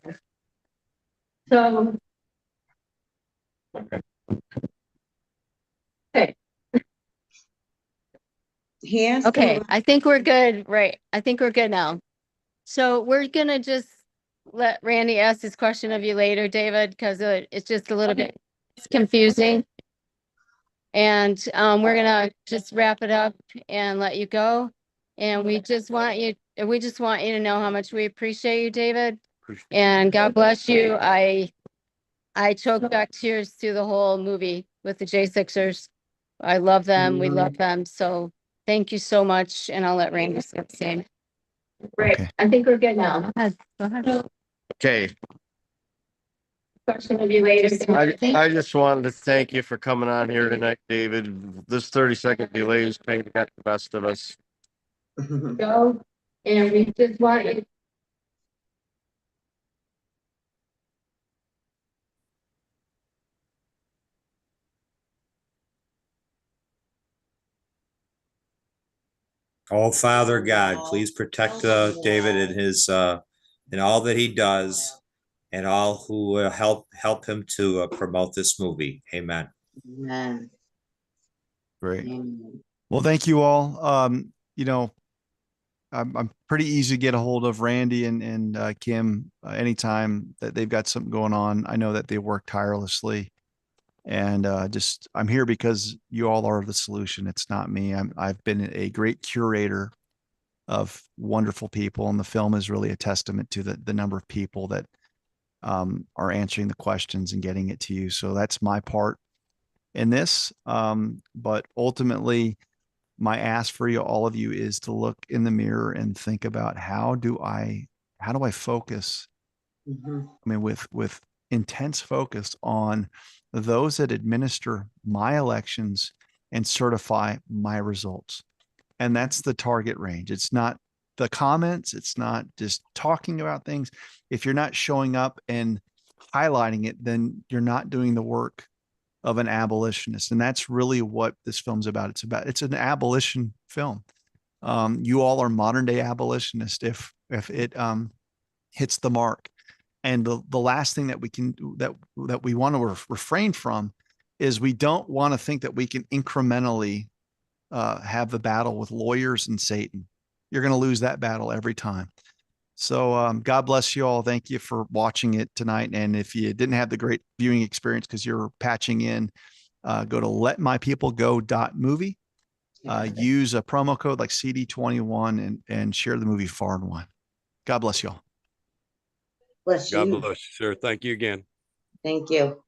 So. Okay. He asked. Okay, I think we're good, right? I think we're good now. So we're gonna just let Randy ask his question of you later, David, because it's just a little bit confusing. And we're gonna just wrap it up and let you go. And we just want you to know how much we appreciate you, David. And God bless you. I choked back tears through the whole movie with the J6ers. I love them. We love them. So thank you so much. And I'll let Randy say the same. Right. Okay. I think we're good now. Go ahead. Go ahead. Okay. Question of you later. I just wanted to thank you for coming on here tonight, David. This 30-second delay is kind of got the best of us. Go. And we just want you. Oh, Father God, please protect David and his and all that he does, and all who will help him to promote this movie. Amen. Amen. Great. Amen. Well, thank you all. I'm pretty easy to get a hold of Randy and Kim anytime that they've got something going on. I know that they work tirelessly, and I'm here because you all are the solution. It's not me. I've been a great curator of wonderful people. And the film is really a testament to the number of people that are answering the questions and getting it to you. So that's my part in this. But ultimately, my ask for you, all of you, is to look in the mirror and think about how do I focus? Mhm. I mean, with intense focus on those that administer my elections and certify my results. And that's the target range. It's not the comments. It's not just talking about things. If you're not showing up and highlighting it, then you're not doing the work of an abolitionist. And that's really what this film's about. It's an abolition film. You all are modern day abolitionists if it hits the mark. And the last thing that we can that we want to refrain from is we don't want to think that we can incrementally have the battle with lawyers and Satan. You're going to lose that battle every time. So God bless you all. Thank you for watching it tonight. And if you didn't have the great viewing experience because you're patching in, go to letmypeoplego.movie. Use a promo code like CD21 and share the movie far and wide. God bless you all. Bless God you. bless you, sir. Thank you again. Thank you.